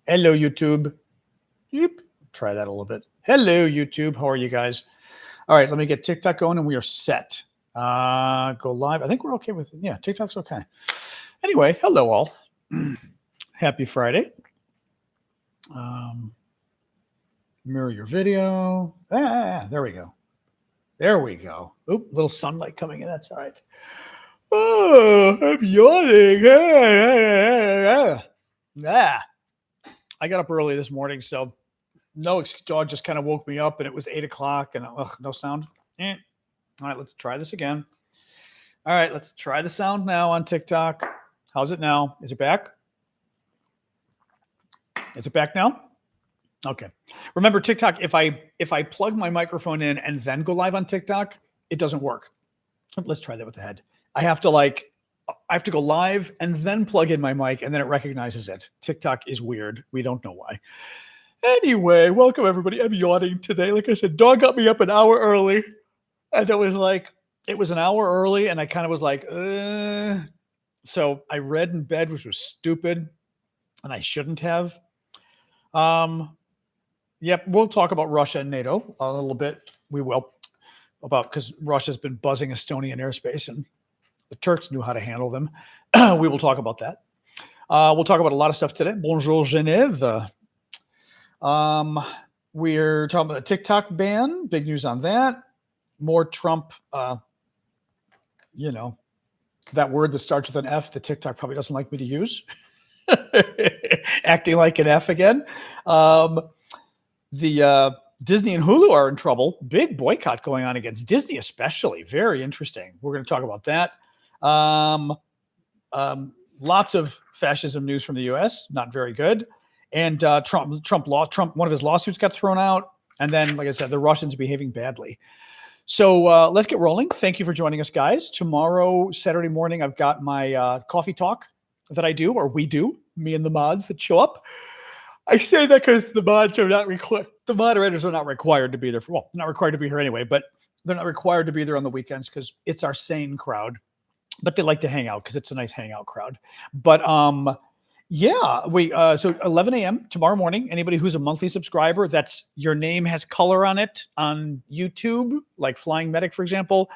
Hello, YouTube. Yep. Try that a little bit. Hello, YouTube. How are you guys? All right, let me get TikTok going and we are set. Go live. I think we're okay with it. Yeah, TikTok's okay. Anyway, hello all. Happy Friday. Mirror your video. There we go. There we go. Oop, little sunlight coming in. That's all right. Oh, I'm yawning. I got up early this morning, so dog just kind of woke me up, and it was 8 o'clock, and no sound. All right, let's try this again. All right, let's try the sound now on TikTok. How's it now? Is it back? Is it back now? Okay. Remember, TikTok, if I plug my microphone in and then go live on TikTok, it doesn't work. Let's try that with the head. I have to go live and then plug in my mic, and then it recognizes it. TikTok is weird. We don't know why. Anyway, welcome everybody. I'm yawning today. Like I said, dog got me up an hour early, and it was an hour early, and I kind of was like, So I read in bed, which was stupid, and I shouldn't have. Yep, we'll talk about Russia and NATO a little bit. We will, because Russia's been buzzing Estonian airspace, and the Turks knew how to handle them. We will talk about that. We'll talk about a lot of stuff today. Bonjour, Genève. We're talking about the TikTok ban. Big news on that. More Trump, that word that starts with an F that TikTok probably doesn't like me to use. Acting like an F again. The Disney and Hulu are in trouble. Big boycott going on against Disney, especially. Very interesting. We're going to talk about that. Lots of fascism news from the U.S. Not very good. And Trump, one of his lawsuits got thrown out. And then, like I said, the Russians behaving badly. So let's get rolling. Thank you for joining us, guys. Tomorrow, Saturday morning, I've got my coffee talk that I do, or we do, me and the mods that show up. I say that because the moderators are not required to be there. Not required to be here anyway, but they're not required to be there on the weekends because it's our sane crowd. But they like to hang out because it's a nice hangout crowd. But so 11 a.m. tomorrow morning. Anybody who's a monthly subscriber, that's your name has color on it on YouTube, like Flying Medic, for example.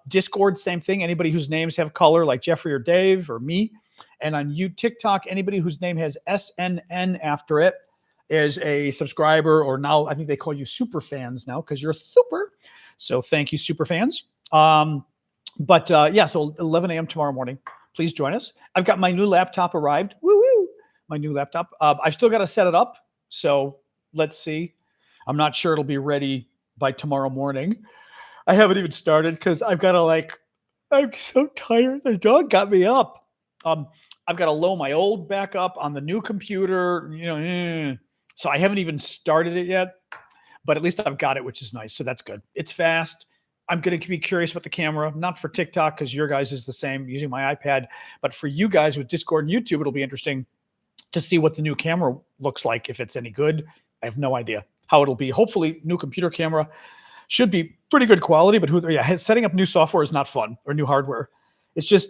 Discord, same thing. Anybody whose names have color, like Jeffrey or Dave or me. And on TikTok, anybody whose name has SNN after it is a subscriber, or now I think they call you super fans now because you're super. So thank you, super fans. So 11 a.m. tomorrow morning. Please join us. I've got my new laptop arrived. Woo woo! My new laptop. I've still got to set it up. So let's see. I'm not sure it'll be ready by tomorrow morning. I haven't even started because I've got to I'm so tired. The dog got me up. I've got to load my old back up on the new computer, so I haven't even started it yet, but at least I've got it, which is nice. So that's good. It's fast. I'm going to be curious about the camera, not for TikTok because your guys is the same using my iPad, but for you guys with Discord and YouTube, it'll be interesting to see what the new camera looks like. If it's any good, I have no idea how it'll be. Hopefully new computer camera should be pretty good quality, but setting up new software is not fun, or new hardware. It's just,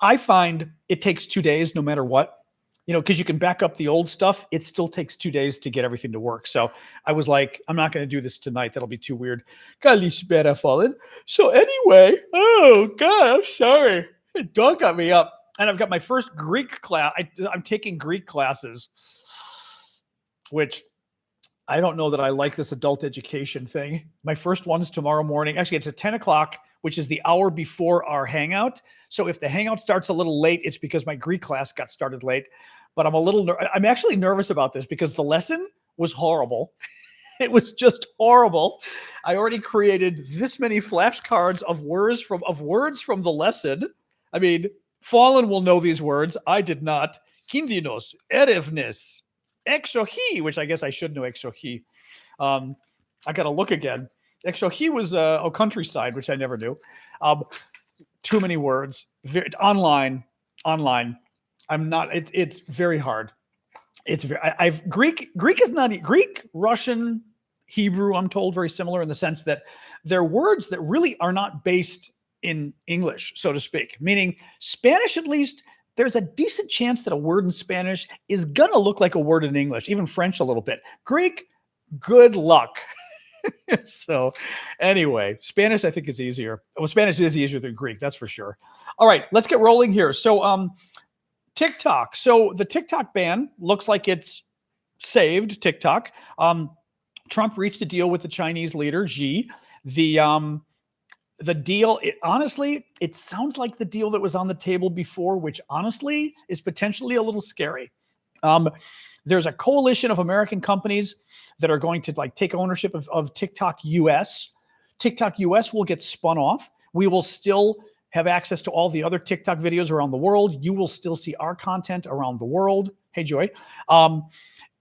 I find it takes 2 days no matter what, because you can back up the old stuff. It still takes 2 days to get everything to work. So I was like, I'm not going to do this tonight. That'll be too weird. Kalispera fallen. So anyway, oh God, I'm sorry. The dog got me up, and I've got my first Greek class. I'm taking Greek classes, which I don't know that I like this adult education thing. My first one's tomorrow morning. Actually, it's at 10 o'clock, which is the hour before our hangout. So if the hangout starts a little late, it's because my Greek class got started late. But I'm actually nervous about this because the lesson was horrible. It was just horrible. I already created this many flashcards of words from the lesson. I mean, Fallen will know these words. I did not. Kindinos, erevnes, exohi, which I guess I should know exohi. I got to look again. Exohi was a countryside, which I never knew. Too many words. Online. I'm not. It's very hard. Greek is not Greek, Russian, Hebrew. I'm told very similar in the sense that they're words that really are not based in English, so to speak. Meaning Spanish, at least, there's a decent chance that a word in Spanish is going to look like a word in English, even French a little bit. Greek, good luck. So anyway, Spanish I think is easier. Well, Spanish is easier than Greek, that's for sure. All right, let's get rolling here. So TikTok. So the TikTok ban looks like it's saved TikTok. Trump reached a deal with the Chinese leader, Xi. The deal, honestly, it sounds like the deal that was on the table before, which honestly is potentially a little scary. There's a coalition of American companies that are going to take ownership of TikTok US. TikTok US will get spun off. We will still have access to all the other TikTok videos around the world. You will still see our content around the world. Hey, Joy.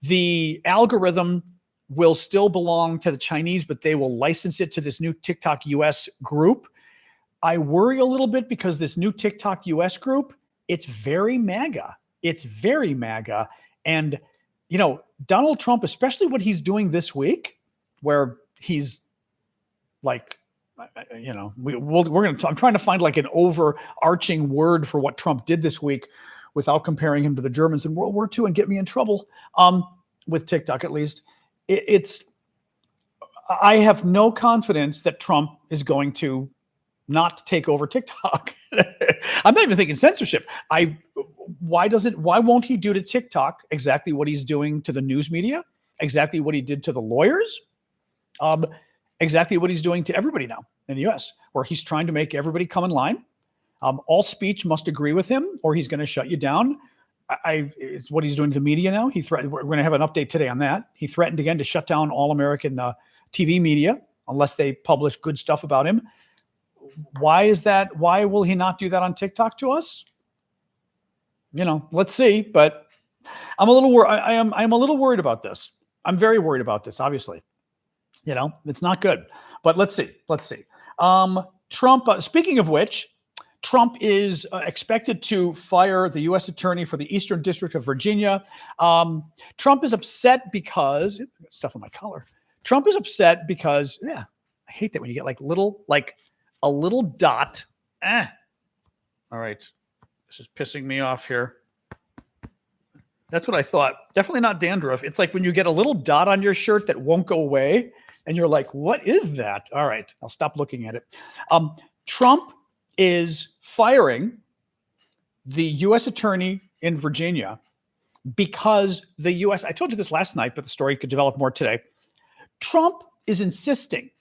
The algorithm will still belong to the Chinese, but they will license it to this new TikTok US group. I worry a little bit because this new TikTok US group, it's very MAGA. It's very MAGA. And, Donald Trump, especially what he's doing this week, where he's like, I'm trying to find like an overarching word for what Trump did this week without comparing him to the Germans in World War II and get me in trouble with TikTok, at least. I have no confidence that Trump is going to not take over TikTok. I'm not even thinking censorship. Why won't he do to TikTok exactly what he's doing to the news media, exactly what he did to the lawyers, exactly what he's doing to everybody now in the US, where he's trying to make everybody come in line. All speech must agree with him or he's going to shut you down. It's what he's doing to the media now. We're going to have an update today on that. He threatened again to shut down all American TV media unless they publish good stuff about him. Why is that? Why will he not do that on TikTok to us? Let's see. But I'm a little worried. I'm a little worried about this. I'm very worried about this. Obviously, it's not good. But let's see. Trump. Speaking of which. Trump is expected to fire the U.S. attorney for the Eastern District of Virginia. Trump is upset because stuff on my collar. Trump is upset because I hate that when you get like a little dot. All right, this is pissing me off here. That's what I thought. Definitely not dandruff. It's like when you get a little dot on your shirt that won't go away, and you're like, "What is that?" All right, I'll stop looking at it. Trump is firing the U.S. attorney in Virginia because the U.S. I told you this last night, but the story could develop more today. Trump is insisting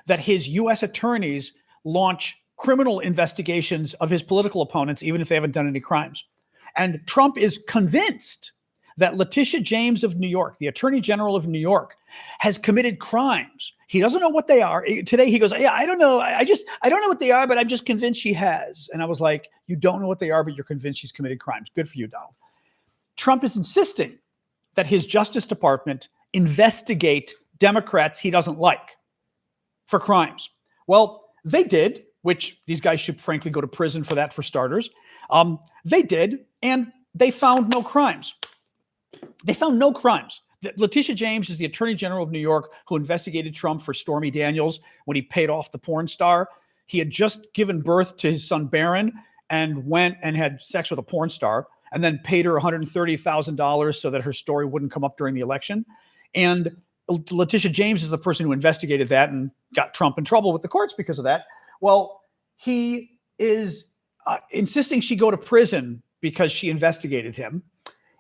that his U.S. attorneys launch criminal investigations of his political opponents, even if they haven't done any crimes. And Trump is convinced that Letitia James of New York, the Attorney General of New York, has committed crimes. He doesn't know what they are. Today he goes, I don't know. I don't know what they are, but I'm just convinced she has. And I was like, you don't know what they are, but you're convinced she's committed crimes. Good for you, Donald. Trump is insisting that his Justice Department investigate Democrats he doesn't like for crimes. Well, they did, which these guys should frankly go to prison for that, for starters. They did, and they found no crimes. They found no crimes. Letitia James is the Attorney General of New York who investigated Trump for Stormy Daniels when he paid off the porn star. He had just given birth to his son Barron and went and had sex with a porn star and then paid her $130,000 so that her story wouldn't come up during the election. And Letitia James is the person who investigated that and got Trump in trouble with the courts because of that. Well, he is insisting she go to prison because she investigated him.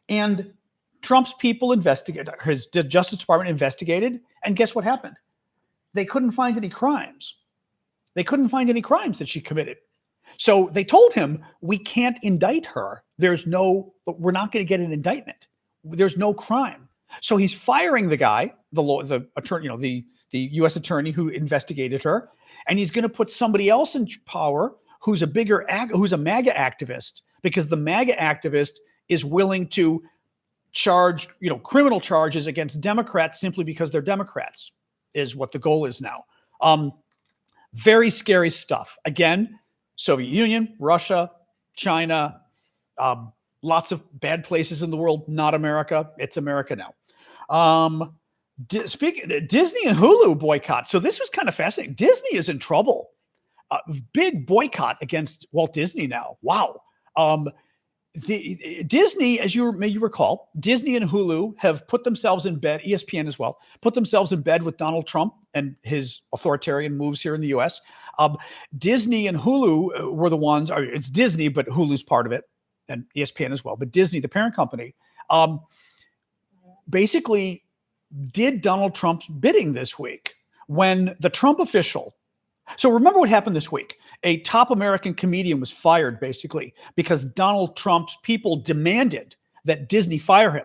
And Trump's people investigated, his Justice Department investigated, and guess what happened? They couldn't find any crimes. They couldn't find any crimes that she committed. So they told him, we can't indict her. We're not going to get an indictment. There's no crime. So he's firing the guy, the attorney, the U.S. attorney who investigated her, and he's going to put somebody else in power who's a MAGA activist, because the MAGA activist is willing to charge, criminal charges against Democrats simply because they're Democrats, is what the goal is now. Very scary stuff. Again, Soviet Union, Russia, China, lots of bad places in the world, not America. It's America now. Disney and Hulu boycott. So this was kind of fascinating. Disney is in trouble. Big boycott against Walt Disney now. Wow. Disney, as you may recall, Disney and Hulu have put themselves in bed, ESPN as well, put themselves in bed with Donald Trump and his authoritarian moves here in the U.S. Disney and Hulu were the ones, it's Disney, but Hulu's part of it, and ESPN as well. But Disney, the parent company, basically did Donald Trump's bidding this week when the Trump official. So remember what happened this week. A top American comedian was fired basically because Donald Trump's people demanded that Disney fire him.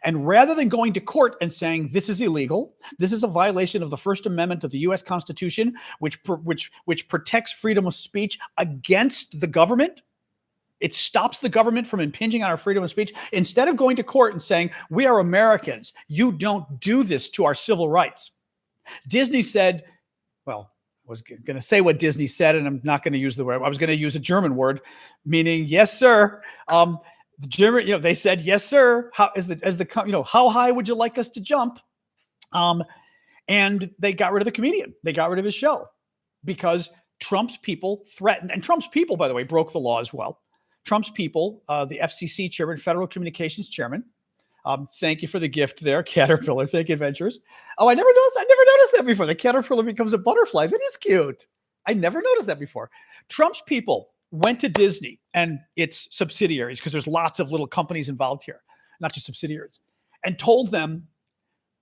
And rather than going to court and saying this is illegal, this is a violation of the First Amendment of the U.S. Constitution, which protects freedom of speech against the government. It stops the government from impinging on our freedom of speech. Instead of going to court and saying, we are Americans, you don't do this to our civil rights. Disney said, well, I was going to say what Disney said, and I'm not going to use the word. I was going to use a German word, meaning yes, sir. The German, they said yes, sir. How how high would you like us to jump? And they got rid of the comedian. They got rid of his show because Trump's people threatened, and Trump's people, by the way, broke the law as well. Trump's people, the FCC chairman, Federal Communications chairman. Thank you for the gift there, Caterpillar. Thank you, Adventures. Oh, I never noticed that before. The caterpillar becomes a butterfly. That is cute. I never noticed that before. Trump's people went to Disney and its subsidiaries, because there's lots of little companies involved here, not just subsidiaries, and told them,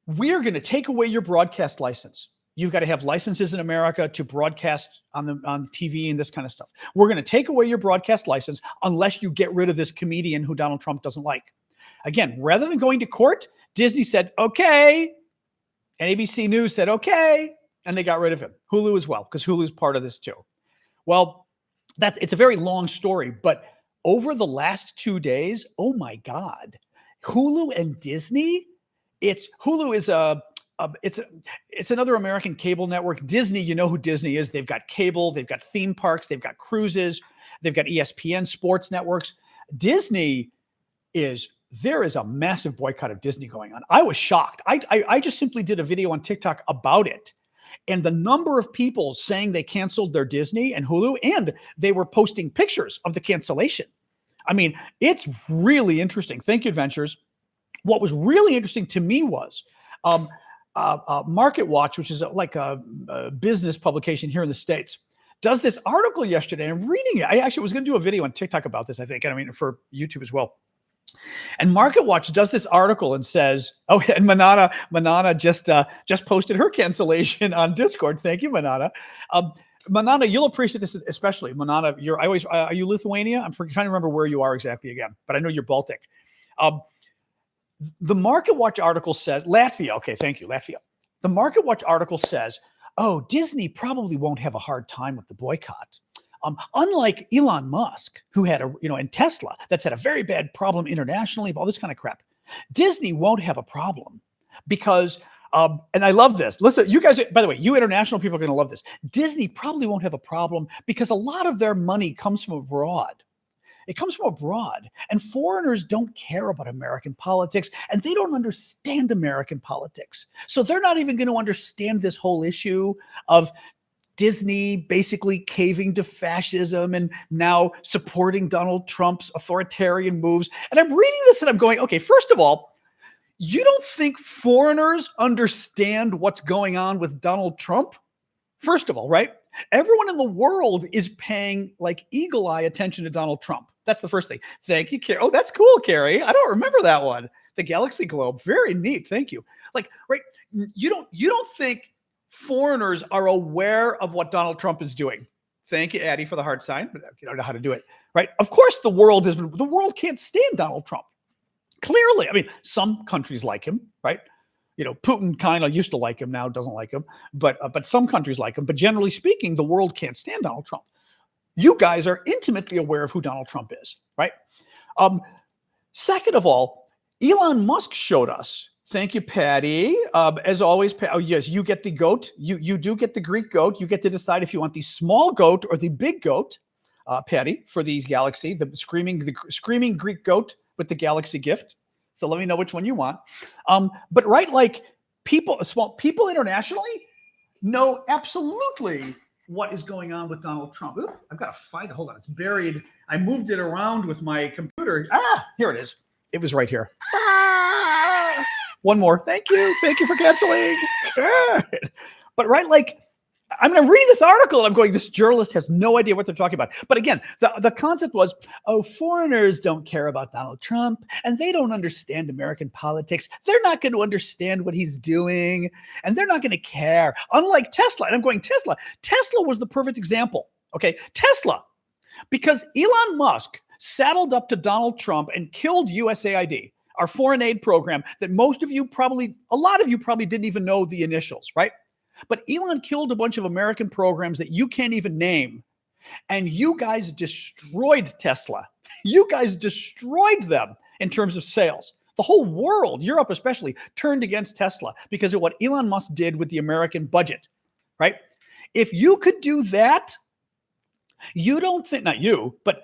we're going to take away your broadcast license. You've got to have licenses in America to broadcast on TV and this kind of stuff. We're going to take away your broadcast license unless you get rid of this comedian who Donald Trump doesn't like. Again, rather than going to court, Disney said, okay. And ABC News said, okay. And they got rid of him. Hulu as well, because Hulu's part of this too. Well, it's a very long story, but over the last 2 days, oh my God, Hulu and Disney, Hulu is it's another American cable network. Disney, you know who Disney is. They've got cable, they've got theme parks, they've got cruises, they've got ESPN sports networks. There is a massive boycott of Disney going on. I was shocked. I just simply did a video on TikTok about it. And the number of people saying they canceled their Disney and Hulu, and they were posting pictures of the cancellation. I mean, it's really interesting. Thank you, Adventures. What was really interesting to me was Market Watch, which is like a business publication here in the States, does this article yesterday. And I'm reading it. I actually was going to do a video on TikTok about this, I think, and I mean, for YouTube as well. And Market Watch does this article and says, oh, and Manana just posted her cancellation on Discord. Thank you, Manana. Manana, you'll appreciate this, especially Manana. Are you Lithuania? I'm trying to remember where you are exactly again, but I know you're Baltic. The Market Watch article says Latvia. Okay, thank you, Latvia. The Market Watch article says, oh, Disney probably won't have a hard time with the boycott. Unlike Elon Musk, who had and Tesla, that's had a very bad problem internationally, all this kind of crap. Disney won't have a problem because, and I love this. Listen, you guys, by the way, you international people are going to love this. Disney probably won't have a problem because a lot of their money comes from abroad. It comes from abroad, and foreigners don't care about American politics, and they don't understand American politics. So they're not even going to understand this whole issue of Disney basically caving to fascism and now supporting Donald Trump's authoritarian moves. And I'm reading this and I'm going, okay, first of all, you don't think foreigners understand what's going on with Donald Trump? First of all, right? Everyone in the world is paying like eagle eye attention to Donald Trump. That's the first thing. Thank you, Carrie. Oh, that's cool, Carrie. I don't remember that one. The Galaxy Globe. Very neat. Thank you. Like, right. You don't think foreigners are aware of what Donald Trump is doing. Thank you, Addie, for the heart sign, but you don't know how to do it, right? Of course, the world can't stand Donald Trump. Clearly, I mean, some countries like him, right? Putin kind of used to like him, now doesn't like him, but some countries like him. But generally speaking, the world can't stand Donald Trump. You guys are intimately aware of who Donald Trump is, right? Second of all, Elon Musk showed us. Thank you, Patty. As always, oh yes, you get the goat. You do get the Greek goat. You get to decide if you want the small goat or the big goat, Patty, for these Galaxy, the screaming Greek goat with the Galaxy gift. So let me know which one you want. But right, like people internationally know absolutely what is going on with Donald Trump. Oop, I've got to find it. Hold on. It's buried. I moved it around with my computer. Here it is. It was right here. One more. Thank you. Thank you for canceling. But right, like, I'm reading this article and I'm going, this journalist has no idea what they're talking about. But again, the concept was, oh, foreigners don't care about Donald Trump and they don't understand American politics. They're not going to understand what he's doing and they're not going to care. Unlike Tesla. And I'm going, Tesla was the perfect example. Okay. Tesla, because Elon Musk saddled up to Donald Trump and killed USAID, our foreign aid program that a lot of you probably didn't even know the initials, right? But Elon killed a bunch of American programs that you can't even name. And you guys destroyed Tesla. You guys destroyed them in terms of sales. The whole world, Europe especially, turned against Tesla because of what Elon Musk did with the American budget, right? If you could do that, you don't think, not you, but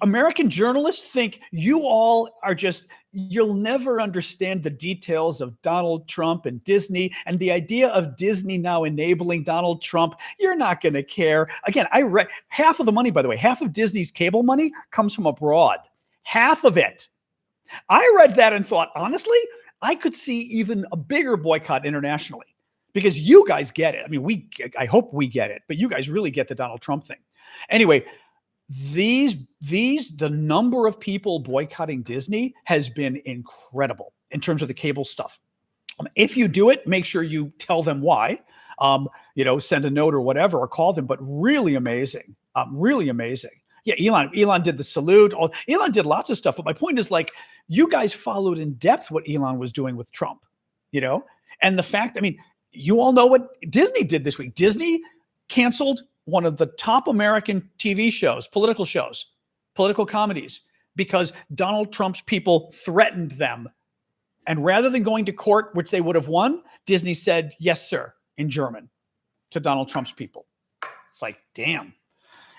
American journalists think you all are just, you'll never understand the details of Donald Trump and Disney and the idea of Disney now enabling Donald Trump. You're not going to care. Again, I read half of the money, by the way, half of Disney's cable money comes from abroad. Half of it. I read that and thought, honestly, I could see even a bigger boycott internationally because you guys get it. I mean, I hope we get it, but you guys really get the Donald Trump thing. Anyway, the number of people boycotting Disney has been incredible in terms of the cable stuff. If you do it, make sure you tell them why, send a note or whatever, or call them, but really amazing. Really amazing. Yeah. Elon did the salute. Elon did lots of stuff. But my point is, like, you guys followed in depth what Elon was doing with Trump, and the fact, I mean, you all know what Disney did this week. Disney canceled one of the top American TV shows, political comedies, because Donald Trump's people threatened them. And rather than going to court, which they would have won, Disney said, yes, sir, in German to Donald Trump's people. It's like, damn.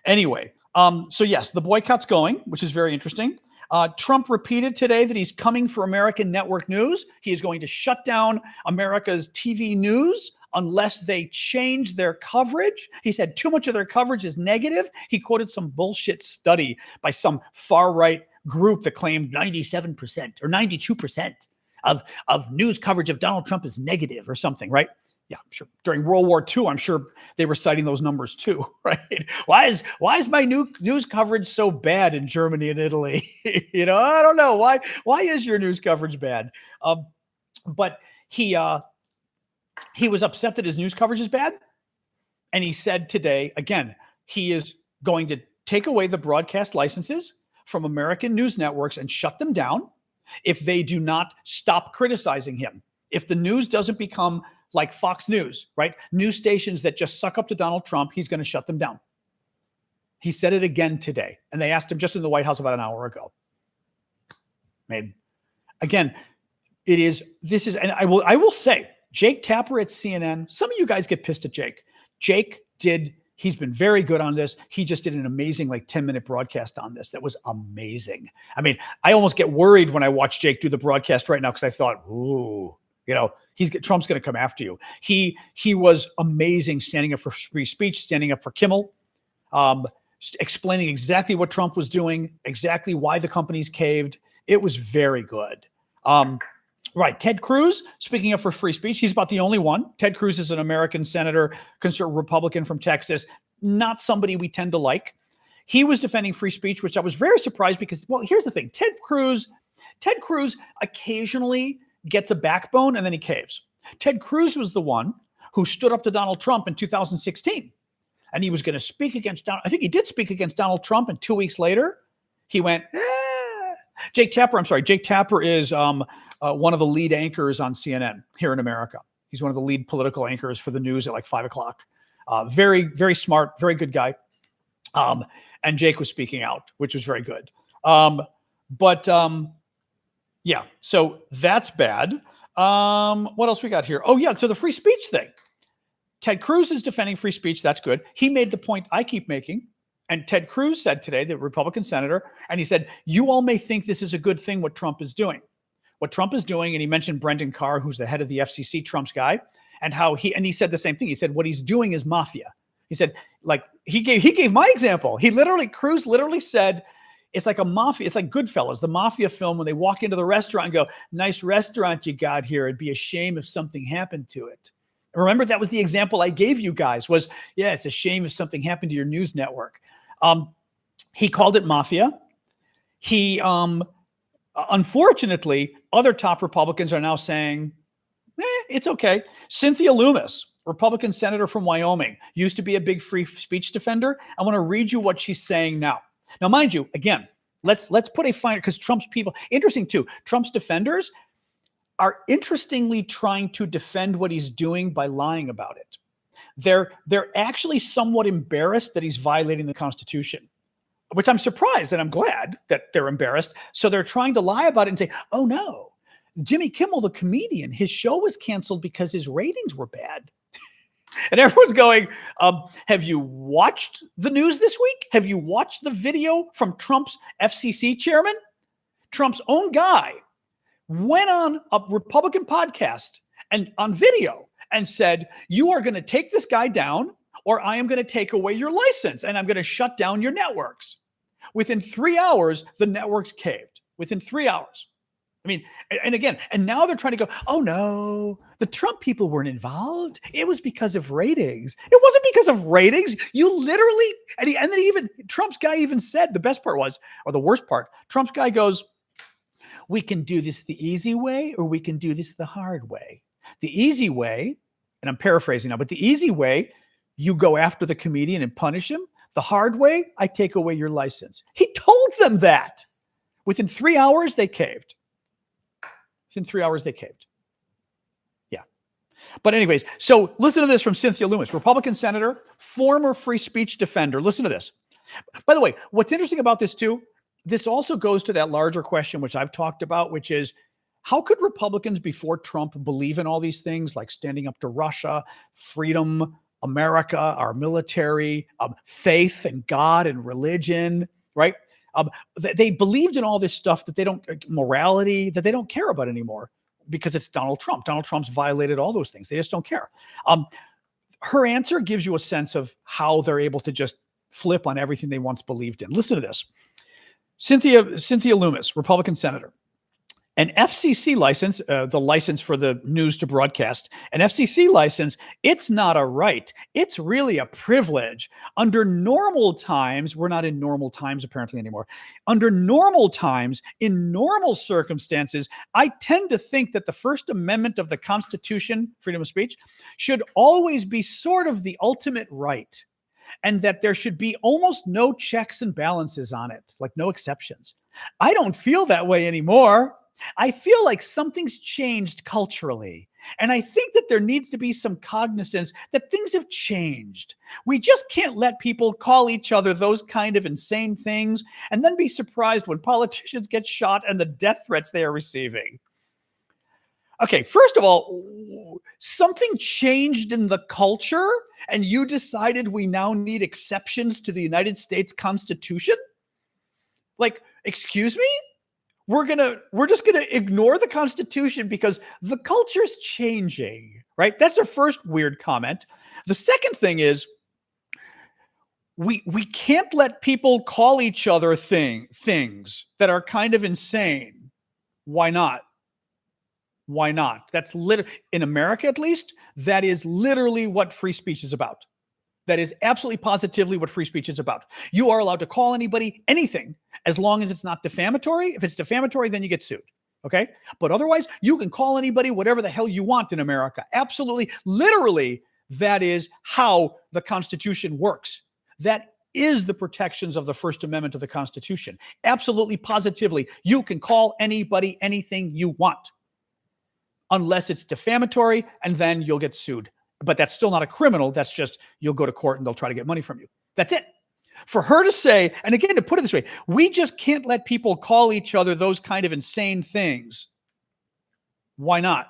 Anyway, so yes, the boycott's going, which is very interesting. Trump repeated today that he's coming for American network news. He is going to shut down America's TV news unless they change their coverage. He said too much of their coverage is negative. He quoted some bullshit study by some far-right group that claimed 97% or 92% of news coverage of Donald Trump is negative or something, right? Yeah, I'm sure. During World War II, I'm sure they were citing those numbers too, right? Why is my news coverage so bad in Germany and Italy? I don't know. Why is your news coverage bad? But he was upset that his news coverage is bad. And he said today, again, he is going to take away the broadcast licenses from American news networks and shut them down if they do not stop criticizing him. If the news doesn't become like Fox News, right? News stations that just suck up to Donald Trump, he's going to shut them down. He said it again today. And they asked him just in the White House about an hour ago. Maybe. Again, and I will say, Jake Tapper at CNN, some of you guys get pissed at Jake. He's been very good on this. He just did an amazing 10-minute broadcast on this. That was amazing. I mean, I almost get worried when I watch Jake do the broadcast right now because I thought, ooh, Trump's going to come after you. He was amazing standing up for free speech, standing up for Kimmel, explaining exactly what Trump was doing, exactly why the companies caved. It was very good. Right. Ted Cruz, speaking up for free speech, he's about the only one. Ted Cruz is an American senator, conservative Republican from Texas, not somebody we tend to like. He was defending free speech, which I was very surprised because, well, here's the thing. Ted Cruz occasionally gets a backbone and then he caves. Ted Cruz was the one who stood up to Donald Trump in 2016. And he was going to speak against I think he did speak against Donald Trump. And 2 weeks later, he went, Jake Tapper is one of the lead anchors on CNN here in America. He's one of the lead political anchors for the news at 5 o'clock. Very, very smart, very good guy. And Jake was speaking out, which was very good. Yeah, so that's bad. What else we got here? Oh, yeah, so the free speech thing. Ted Cruz is defending free speech. That's good. He made the point I keep making. And Ted Cruz said today, the Republican senator, and he said, you all may think this is a good thing what Trump is doing. What Trump is doing, and he mentioned Brendan Carr, who's the head of the FCC, Trump's guy, and he said the same thing. He said, what he's doing is mafia. He said, like, he gave my example. Cruz literally said, it's like a mafia. It's like Goodfellas, the mafia film, when they walk into the restaurant and go, "Nice restaurant you got here. It'd be a shame if something happened to it." Remember, that was the example I gave you guys was, yeah, it's a shame if something happened to your news network. He called it mafia. He, unfortunately, other top Republicans are now saying, it's okay. Cynthia Loomis, Republican senator from Wyoming, used to be a big free speech defender. I want to read you what she's saying now. Now, mind you, again, let's put a finer, because Trump's people, interesting too, Trump's defenders are interestingly trying to defend what he's doing by lying about it. They're actually somewhat embarrassed that he's violating the Constitution, which I'm surprised, and I'm glad that they're embarrassed. So they're trying to lie about it and say, oh no, Jimmy Kimmel, the comedian, his show was canceled because his ratings were bad. And everyone's going, have you watched the news this week? Have you watched the video from Trump's FCC chairman? Trump's own guy went on a Republican podcast and on video and said, you are going to take this guy down, or I am going to take away your license and I'm going to shut down your networks. Within 3 hours, the networks caved. Within 3 hours. I mean, and now they're trying to go, oh no, the Trump people weren't involved. It was because of ratings. It wasn't because of ratings. You literally, and then even Trump's guy even said, the best part was, or the worst part, Trump's guy goes, we can do this the easy way, or we can do this the hard way. The easy way, and I'm paraphrasing now, but the easy way, you go after the comedian and punish him. The hard way, I take away your license. He told them that. Within 3 hours, they caved. Within 3 hours, they caved. Yeah. But anyways, so listen to this from Cynthia Loomis, Republican senator, former free speech defender. Listen to this. By the way, what's interesting about this too, this also goes to that larger question, which I've talked about, which is, how could Republicans before Trump believe in all these things like standing up to Russia, freedom, America, our military, faith and God and religion, right? They believed in all this stuff that they don't, morality, that they don't care about anymore because it's Donald Trump. Donald Trump's violated all those things. They just don't care. Her answer gives you a sense of how they're able to just flip on everything they once believed in. Listen to this. Cynthia Loomis, Republican senator. An FCC license, the license for the news to broadcast, an FCC license, it's not a right. It's really a privilege. Under normal times, we're not in normal times apparently anymore. Under normal times, in normal circumstances, I tend to think that the First Amendment of the Constitution, freedom of speech, should always be sort of the ultimate right, and that there should be almost no checks and balances on it, like no exceptions. I don't feel that way anymore. I feel like something's changed culturally. And I think that there needs to be some cognizance that things have changed. We just can't let people call each other those kind of insane things and then be surprised when politicians get shot and the death threats they are receiving. Okay, first of all, something changed in the culture and you decided we now need exceptions to the United States Constitution? Like, excuse me? We're just gonna ignore the Constitution because the culture's changing, right? That's our first weird comment. The second thing is we can't let people call each other things that are kind of insane. Why not? Why not? That's in America, at least, that is literally what free speech is about. That is absolutely positively what free speech is about. You are allowed to call anybody anything as long as it's not defamatory. If it's defamatory, then you get sued. Okay? But otherwise, you can call anybody whatever the hell you want in America. Absolutely. Literally, that is how the Constitution works. That is the protections of the First Amendment of the Constitution. Absolutely, positively, you can call anybody anything you want unless it's defamatory, and then you'll get sued. But that's still not a criminal. That's just, you'll go to court and they'll try to get money from you. That's it. For her to say, and again, to put it this way, we just can't let people call each other those kind of insane things. Why not?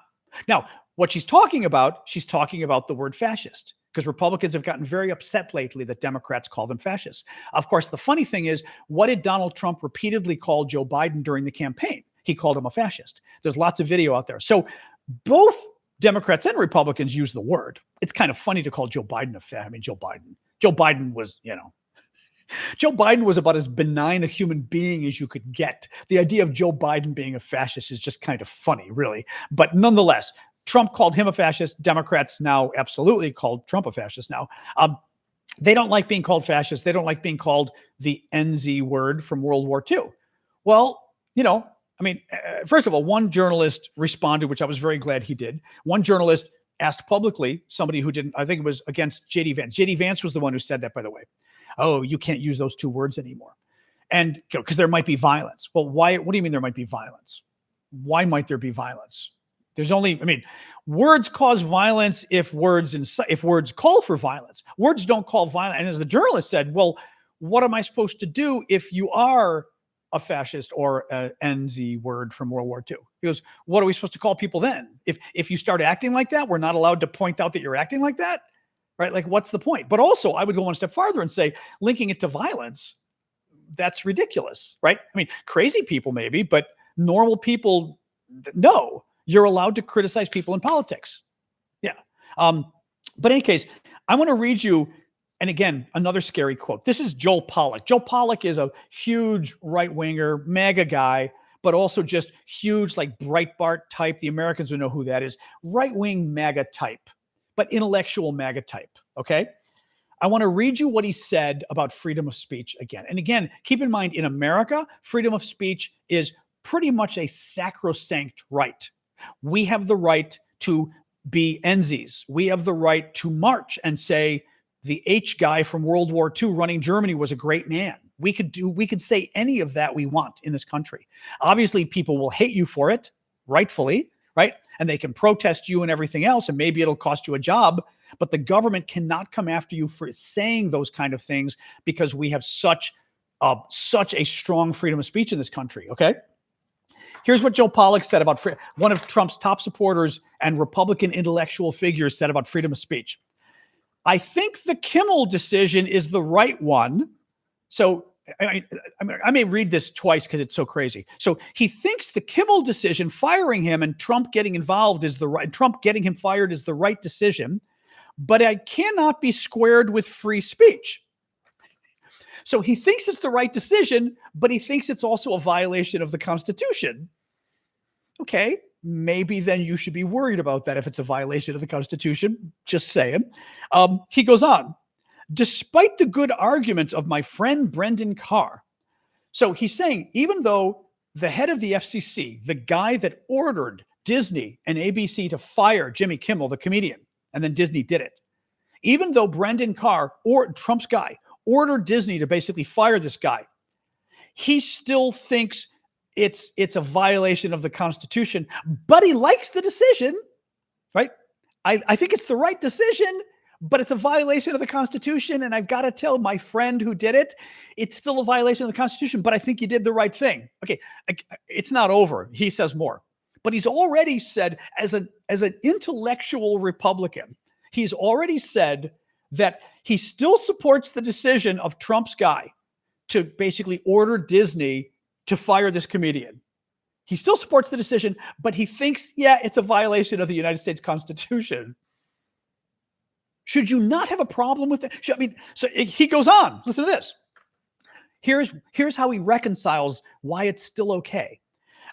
Now, what she's talking about the word fascist, because Republicans have gotten very upset lately that Democrats call them fascists. Of course, the funny thing is, what did Donald Trump repeatedly call Joe Biden during the campaign? He called him a fascist. There's lots of video out there. So both Democrats and Republicans use the word. It's kind of funny to call Joe Biden a fascist. I mean, Joe Biden, Joe Biden was, Joe Biden was about as benign a human being as you could get. The idea of Joe Biden being a fascist is just kind of funny, really. But nonetheless, Trump called him a fascist. Democrats now absolutely called Trump a fascist now. They don't like being called fascist. They don't like being called the NZ word from World War II. Well, first of all, one journalist responded, which I was very glad he did. One journalist asked publicly, somebody who didn't, I think it was against J.D. Vance. J.D. Vance was the one who said that, by the way. Oh, you can't use those two words anymore. And because there might be violence. Well, why? What do you mean there might be violence? Why might there be violence? Words cause violence if words call for violence. Words don't call violence. And as the journalist said, well, what am I supposed to do if you are a fascist or an NZ word from World War II? He goes, what are we supposed to call people then? If you start acting like that, we're not allowed to point out that you're acting like that, right? Like, what's the point? But also, I would go one step farther and say, linking it to violence, that's ridiculous, right? Crazy people maybe, but normal people, no. You're allowed to criticize people in politics. Yeah. But in any case, I want to read you, and again, another scary quote. This is Joel Pollak. Joel Pollak is a huge right-winger, MAGA guy, but also just huge, like Breitbart type. The Americans would know who that is. Right-wing MAGA type, but intellectual MAGA type, okay? I want to read you what he said about freedom of speech again. And again, keep in mind, in America, freedom of speech is pretty much a sacrosanct right. We have the right to be NZs. We have the right to march and say the H guy from World War II running Germany was a great man. We could say any of that we want in this country. Obviously, people will hate you for it, rightfully, right? And they can protest you and everything else, and maybe it'll cost you a job, but the government cannot come after you for saying those kind of things because we have such a strong freedom of speech in this country, okay? Here's what Joe Pollak said about one of Trump's top supporters and Republican intellectual figures said about freedom of speech. I think the Kimmel decision is the right one. So I may read this twice because it's so crazy. So he thinks the Kimmel decision, firing him and Trump getting involved Trump getting him fired is the right decision, but I cannot be squared with free speech. So he thinks it's the right decision, but he thinks it's also a violation of the Constitution. Okay, maybe then you should be worried about that if it's a violation of the Constitution. Just saying. He goes on. Despite the good arguments of my friend Brendan Carr. So he's saying, even though the head of the FCC, the guy that ordered Disney and ABC to fire Jimmy Kimmel, the comedian, and then Disney did it, even though Brendan Carr, or Trump's guy, ordered Disney to basically fire this guy, he still thinks it's a violation of the Constitution, but he likes the decision, right? I think it's the right decision, but it's a violation of the Constitution, and I've got to tell my friend who did it, it's still a violation of the Constitution, but I think you did the right thing. Okay, it's not over. He says more, but he's already said, as an intellectual Republican, he's already said that he still supports the decision of Trump's guy to basically order Disney to fire this comedian. He still supports the decision, but he thinks, yeah, it's a violation of the United States Constitution. Should you not have a problem with that? So he goes on. Listen to this. Here's how he reconciles why it's still okay.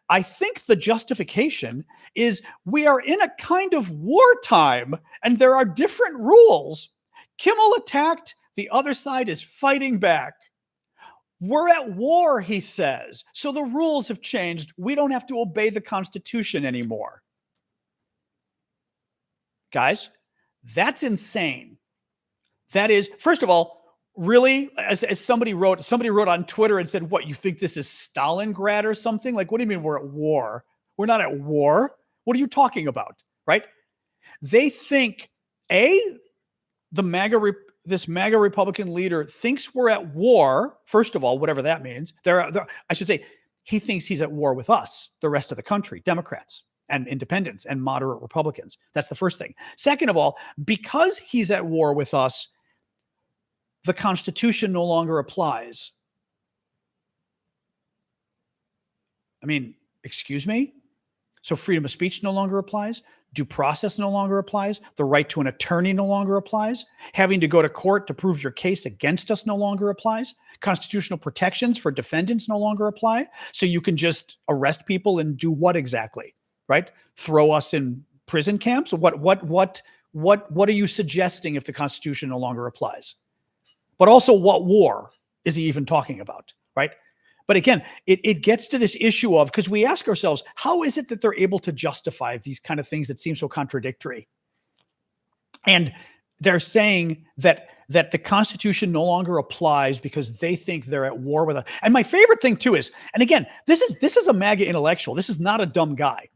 I think the justification is we are in a kind of wartime and there are different rules. Kimmel attacked, the other side is fighting back. We're at war, he says. So the rules have changed. We don't have to obey the Constitution anymore. Guys, that's insane. That is, first of all, really, as somebody wrote on Twitter and said, what, you think this is Stalingrad or something? Like, what do you mean we're at war? We're not at war. What are you talking about? Right? They think, this MAGA Republican leader thinks we're at war. First of all, whatever that means. I should say, he thinks he's at war with us, the rest of the country, Democrats and independents and moderate Republicans. That's the first thing. Second of all, because he's at war with us, the Constitution no longer applies. Excuse me? So freedom of speech no longer applies. Due process no longer applies. The right to an attorney no longer applies. Having to go to court to prove your case against us no longer applies. Constitutional protections for defendants no longer apply. So you can just arrest people and do what exactly, right? Throw us in prison camps? What are you suggesting if the Constitution no longer applies? But also, what war is he even talking about, right? But again, it gets to this issue of, because we ask ourselves, how is it that they're able to justify these kind of things that seem so contradictory? And they're saying that the Constitution no longer applies because they think they're at war with us. And my favorite thing too is, and again, this is a MAGA intellectual. This is not a dumb guy.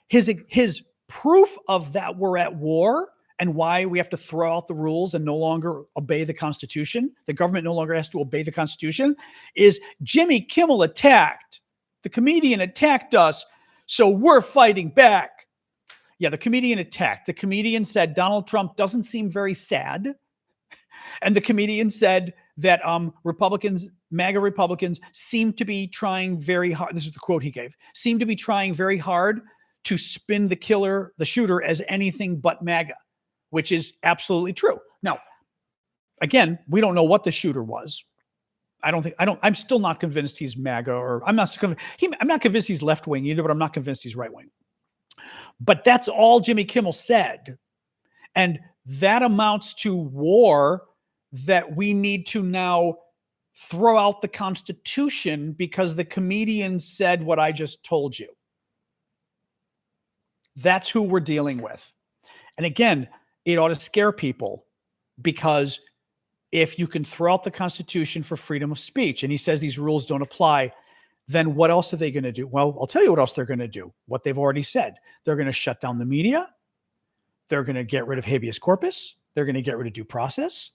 His proof of that we're at war and why we have to throw out the rules and no longer obey the Constitution, the government no longer has to obey the Constitution, is Jimmy Kimmel attacked. The comedian attacked us, so we're fighting back. Yeah, the comedian attacked. The comedian said Donald Trump doesn't seem very sad. And the comedian said that MAGA Republicans seem to be trying very hard. This is the quote he gave. Seem to be trying very hard to spin the shooter as anything but MAGA, which is absolutely true. Now, again, we don't know what the shooter was. I'm still not convinced he's MAGA, or I'm not convinced he's left wing either, but I'm not convinced he's right wing. But that's all Jimmy Kimmel said. And that amounts to war, that we need to now throw out the Constitution because the comedian said what I just told you. That's who we're dealing with. And again, it ought to scare people, because if you can throw out the Constitution for freedom of speech, and he says these rules don't apply, then what else are they going to do? Well, I'll tell you what else they're going to do. What they've already said. They're going to shut down the media. They're going to get rid of habeas corpus. They're going to get rid of due process.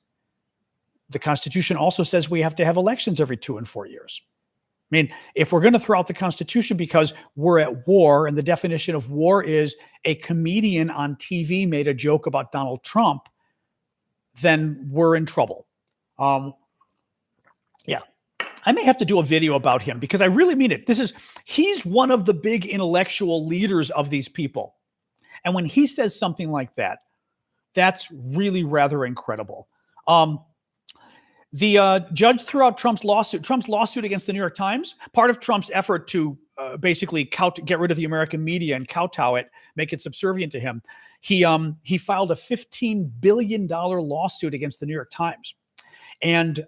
The Constitution also says we have to have elections every 2 and 4 years. I mean, if we're going to throw out the Constitution because we're at war, and the definition of war is a comedian on TV made a joke about Donald Trump, then we're in trouble. Yeah, I may have to do a video about him, because I really mean it. He's one of the big intellectual leaders of these people. And when he says something like that, that's really rather incredible. The judge threw out Trump's lawsuit against the New York Times. Part of Trump's effort to basically get rid of the American media and kowtow it, make it subservient to him, he filed a $15 billion lawsuit against the New York Times. And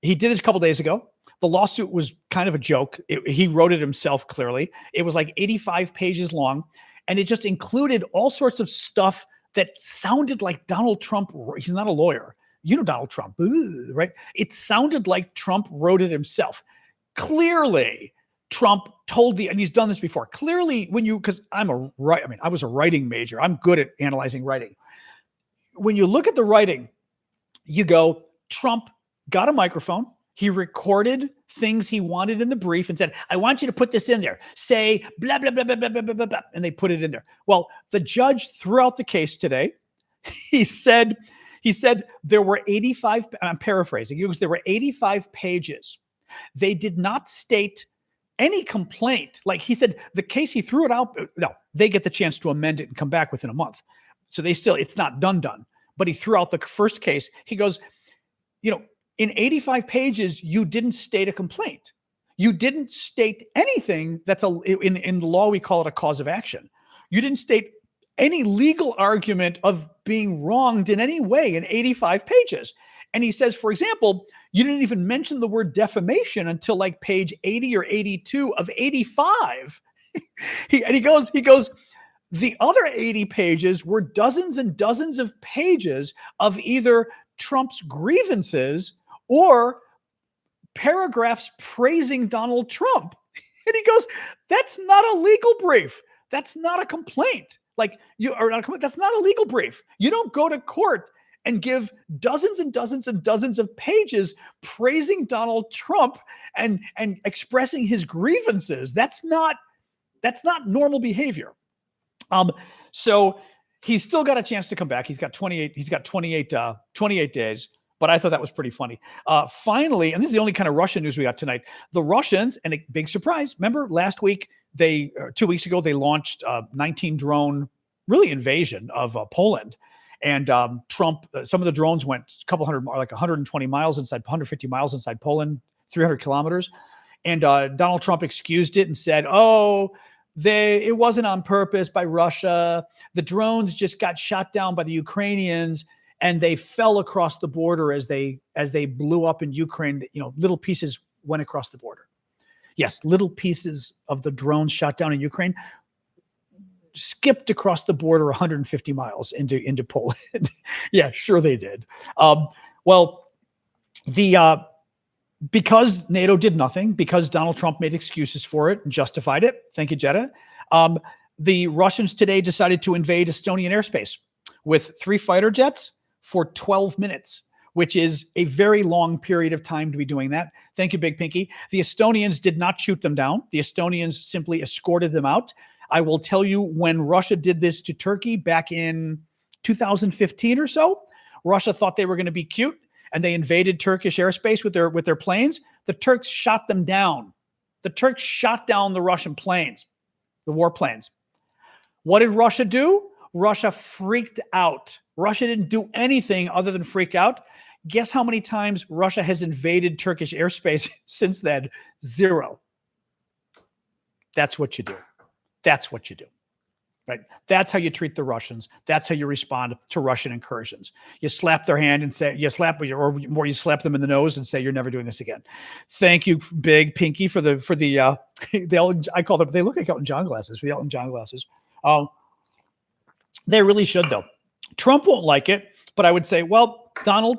he did this a couple days ago. The lawsuit was kind of a joke. He wrote it himself, clearly. It was like 85 pages long, and it just included all sorts of stuff that sounded like Donald Trump. He's not a lawyer. You know Donald Trump, right? It sounded like Trump wrote it himself. Clearly, Trump told and he's done this before. Clearly, because I was a writing major. I'm good at analyzing writing. When you look at the writing, you go, Trump got a microphone. He recorded things he wanted in the brief and said, I want you to put this in there. Say blah, blah, blah, blah, blah, blah, blah, blah. And they put it in there. Well, the judge threw out the case today. He said there were 85, I'm paraphrasing, he goes, there were 85 pages. They did not state any complaint. Like he said, the case, he threw it out. No, they get the chance to amend it and come back within a month. So it's not done. But he threw out the first case. He goes, in 85 pages, you didn't state a complaint. You didn't state anything in the law, we call it a cause of action. You didn't state any legal argument of being wronged in any way in 85 pages. And he says, for example, you didn't even mention the word defamation until like page 80 or 82 of 85. He goes, the other 80 pages were dozens and dozens of pages of either Trump's grievances or paragraphs praising Donald Trump. And he goes, that's not a legal brief. That's not a complaint. That's not a legal brief. You don't go to court and give dozens and dozens and dozens of pages praising Donald Trump and expressing his grievances. That's not normal behavior. So he's still got a chance to come back. He's got 28 days. But I thought that was pretty funny. Finally, and this is the only kind of Russian news we got tonight. The Russians, and a big surprise. Remember last week, they 2 weeks ago, they launched a 19 drone really invasion of Poland. And Trump, some of the drones went a couple hundred, like 120 miles inside, 150 miles inside Poland, 300 kilometers. And Donald Trump excused it and said, "Oh, it wasn't on purpose by Russia. The drones just got shot down by the Ukrainians, and they fell across the border as they blew up in Ukraine. Little pieces went across the border. Yes, little pieces of the drones shot down in Ukraine skipped across the border 150 miles into Poland." Yeah, sure they did. Well, because NATO did nothing, because Donald Trump made excuses for it and justified it. Thank you, Jeddah. The Russians today decided to invade Estonian airspace with 3 fighter jets for 12 minutes, which is a very long period of time to be doing that. Thank you, Big Pinky. The Estonians did not shoot them down. The Estonians simply escorted them out. I will tell you, when Russia did this to Turkey back in 2015 or so, Russia thought they were going to be cute, and they invaded Turkish airspace with their planes. The Turks shot them down. The Turks shot down the Russian planes, the warplanes. What did Russia do? Russia freaked out. Russia didn't do anything other than freak out. Guess how many times Russia has invaded Turkish airspace since then? 0. That's what you do. That's what you do. Right? That's how you treat the Russians. That's how you respond to Russian incursions. You slap their hand and say, you slap them in the nose and say, "You're never doing this again." Thank you, Big Pinky, for the I call them, they look like Elton John glasses, for the Elton John glasses. They really should, though. Trump won't like it, but I would say, well, Donald,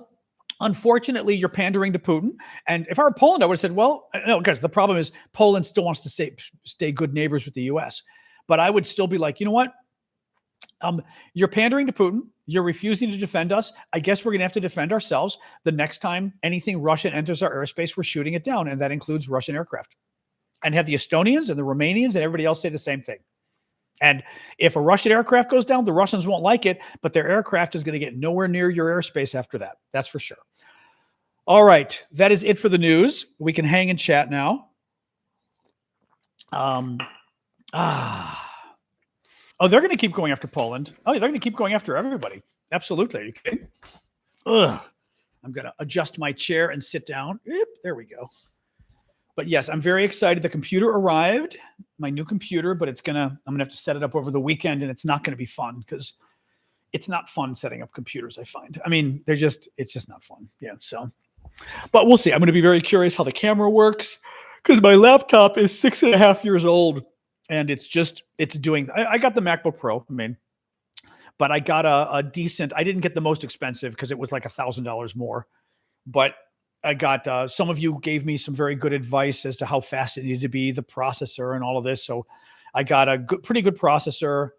unfortunately, you're pandering to Putin. And if I were Poland, I would have said, well, no, because the problem is Poland still wants to stay good neighbors with the U.S. But I would still be like, you know what? You're pandering to Putin. You're refusing to defend us. I guess we're going to have to defend ourselves. The next time anything Russian enters our airspace, we're shooting it down. And that includes Russian aircraft. And have the Estonians and the Romanians and everybody else say the same thing. And if a Russian aircraft goes down, the Russians won't like it, but their aircraft is going to get nowhere near your airspace after that. That's for sure. All right. That is it for the news. We can hang and chat now. Oh, they're going to keep going after Poland. Oh, they're going to keep going after everybody. Absolutely. Are you kidding? Ugh. I'm going to adjust my chair and sit down. Yep, there we go. But yes, I'm very excited. The computer arrived, my new computer, but I'm going to have to set it up over the weekend, and it's not going to be fun because it's not fun setting up computers, I find. I mean, it's just not fun. Yeah. So, but we'll see. I'm going to be very curious how the camera works because my laptop is 6.5 years old, and it's doing, I got the MacBook Pro, but I got a decent, I didn't get the most expensive because it was like $1,000 more, but I got, some of you gave me some very good advice as to how fast it needed to be, the processor and all of this. So I got a pretty good processor.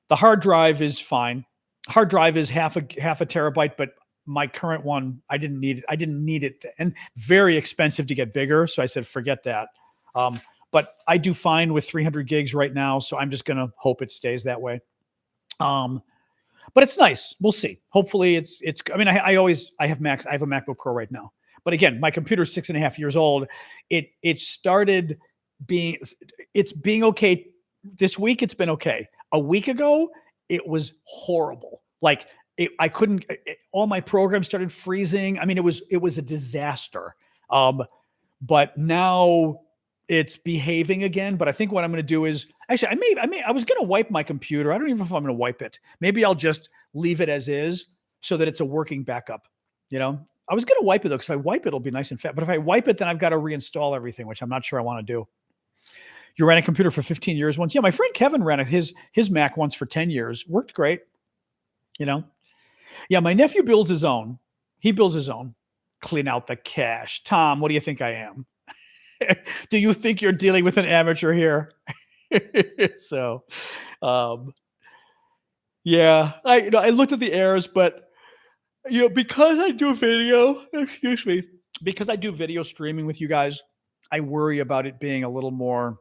The hard drive is fine. Hard drive is half a terabyte, but my current one, I didn't need it, and very expensive to get bigger. So I said, forget that. But I do fine with 300 gigs right now. So I'm just going to hope it stays that way. But it's nice. We'll see. Hopefully I have Macs. I have a MacBook Pro right now. But again, my computer's 6.5 years old. It started being okay. This week, it's been okay. A week ago, it was horrible. Like I couldn't, all my programs started freezing. I mean, it was a disaster. But now it's behaving again. But I think what I'm going to do is, actually, I was going to wipe my computer. I don't even know if I'm going to wipe it. Maybe I'll just leave it as is so that it's a working backup. I was going to wipe it though, because if I wipe it, it'll be nice and fat. But if I wipe it, then I've got to reinstall everything, which I'm not sure I want to do. You ran a computer for 15 years once. Yeah, my friend Kevin ran his Mac once for 10 years. Worked great. Yeah, my nephew builds his own. He builds his own. Clean out the cache. Tom, what do you think I am? Do you think you're dealing with an amateur here? So, yeah, I looked at the errors, but because I do video streaming with you guys, I worry about it being a little more,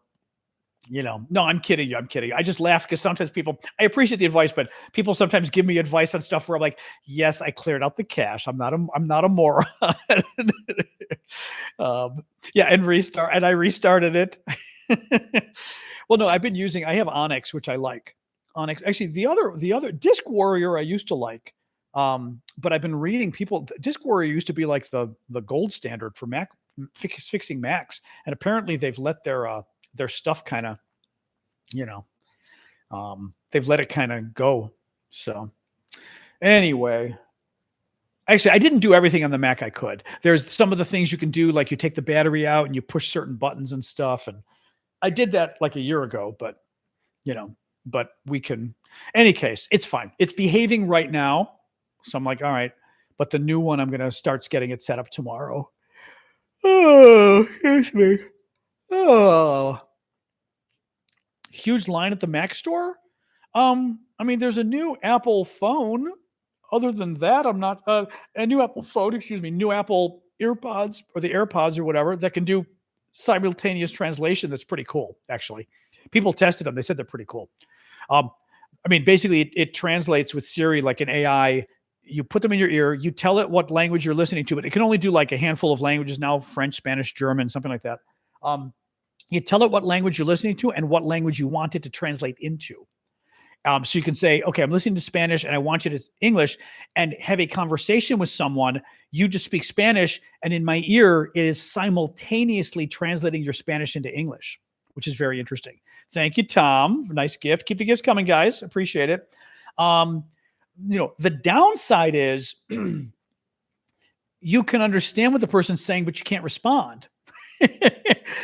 no, I'm kidding you. I just laugh because sometimes I appreciate the advice, but people sometimes give me advice on stuff where I'm like, yes, I cleared out the cache. I'm not a moron. Yeah. And I restarted it. Well, no, I have Onyx, which I like. Onyx. Actually, the other Disc Warrior I used to like. But I've been reading people. Disc Warrior used to be like the gold standard for Mac fixing Macs, and apparently they've let their stuff kind of, you know, they've let it kind of go. So anyway, actually, I didn't do everything on the Mac I could. There's some of the things you can do, like you take the battery out and you push certain buttons and stuff. And I did that like a year ago, but but we can, any case, it's fine. It's behaving right now. So I'm like, all right, but the new one, I'm going to start getting it set up tomorrow. Oh, excuse me. Oh, huge line at the Mac store. I mean, there's a new Apple phone. Other than that, I'm not a new Apple phone. Excuse me, new Apple EarPods or the AirPods or whatever that can do simultaneous translation. That's pretty cool, actually. People tested them. They said they're pretty cool. I mean, basically, it translates with Siri like an AI. You put them in your ear. You tell it what language you're listening to, but it can only do like a handful of languages now: French, Spanish, German, something like that. You tell it what language you're listening to and what language you want it to translate into. So you can say, okay, I'm listening to Spanish and I want you to English and have a conversation with someone. You just speak Spanish, and in my ear, it is simultaneously translating your Spanish into English, which is very interesting. Thank you, Tom. Nice gift. Keep the gifts coming, guys. Appreciate it. The downside is you can understand what the person's saying, but you can't respond.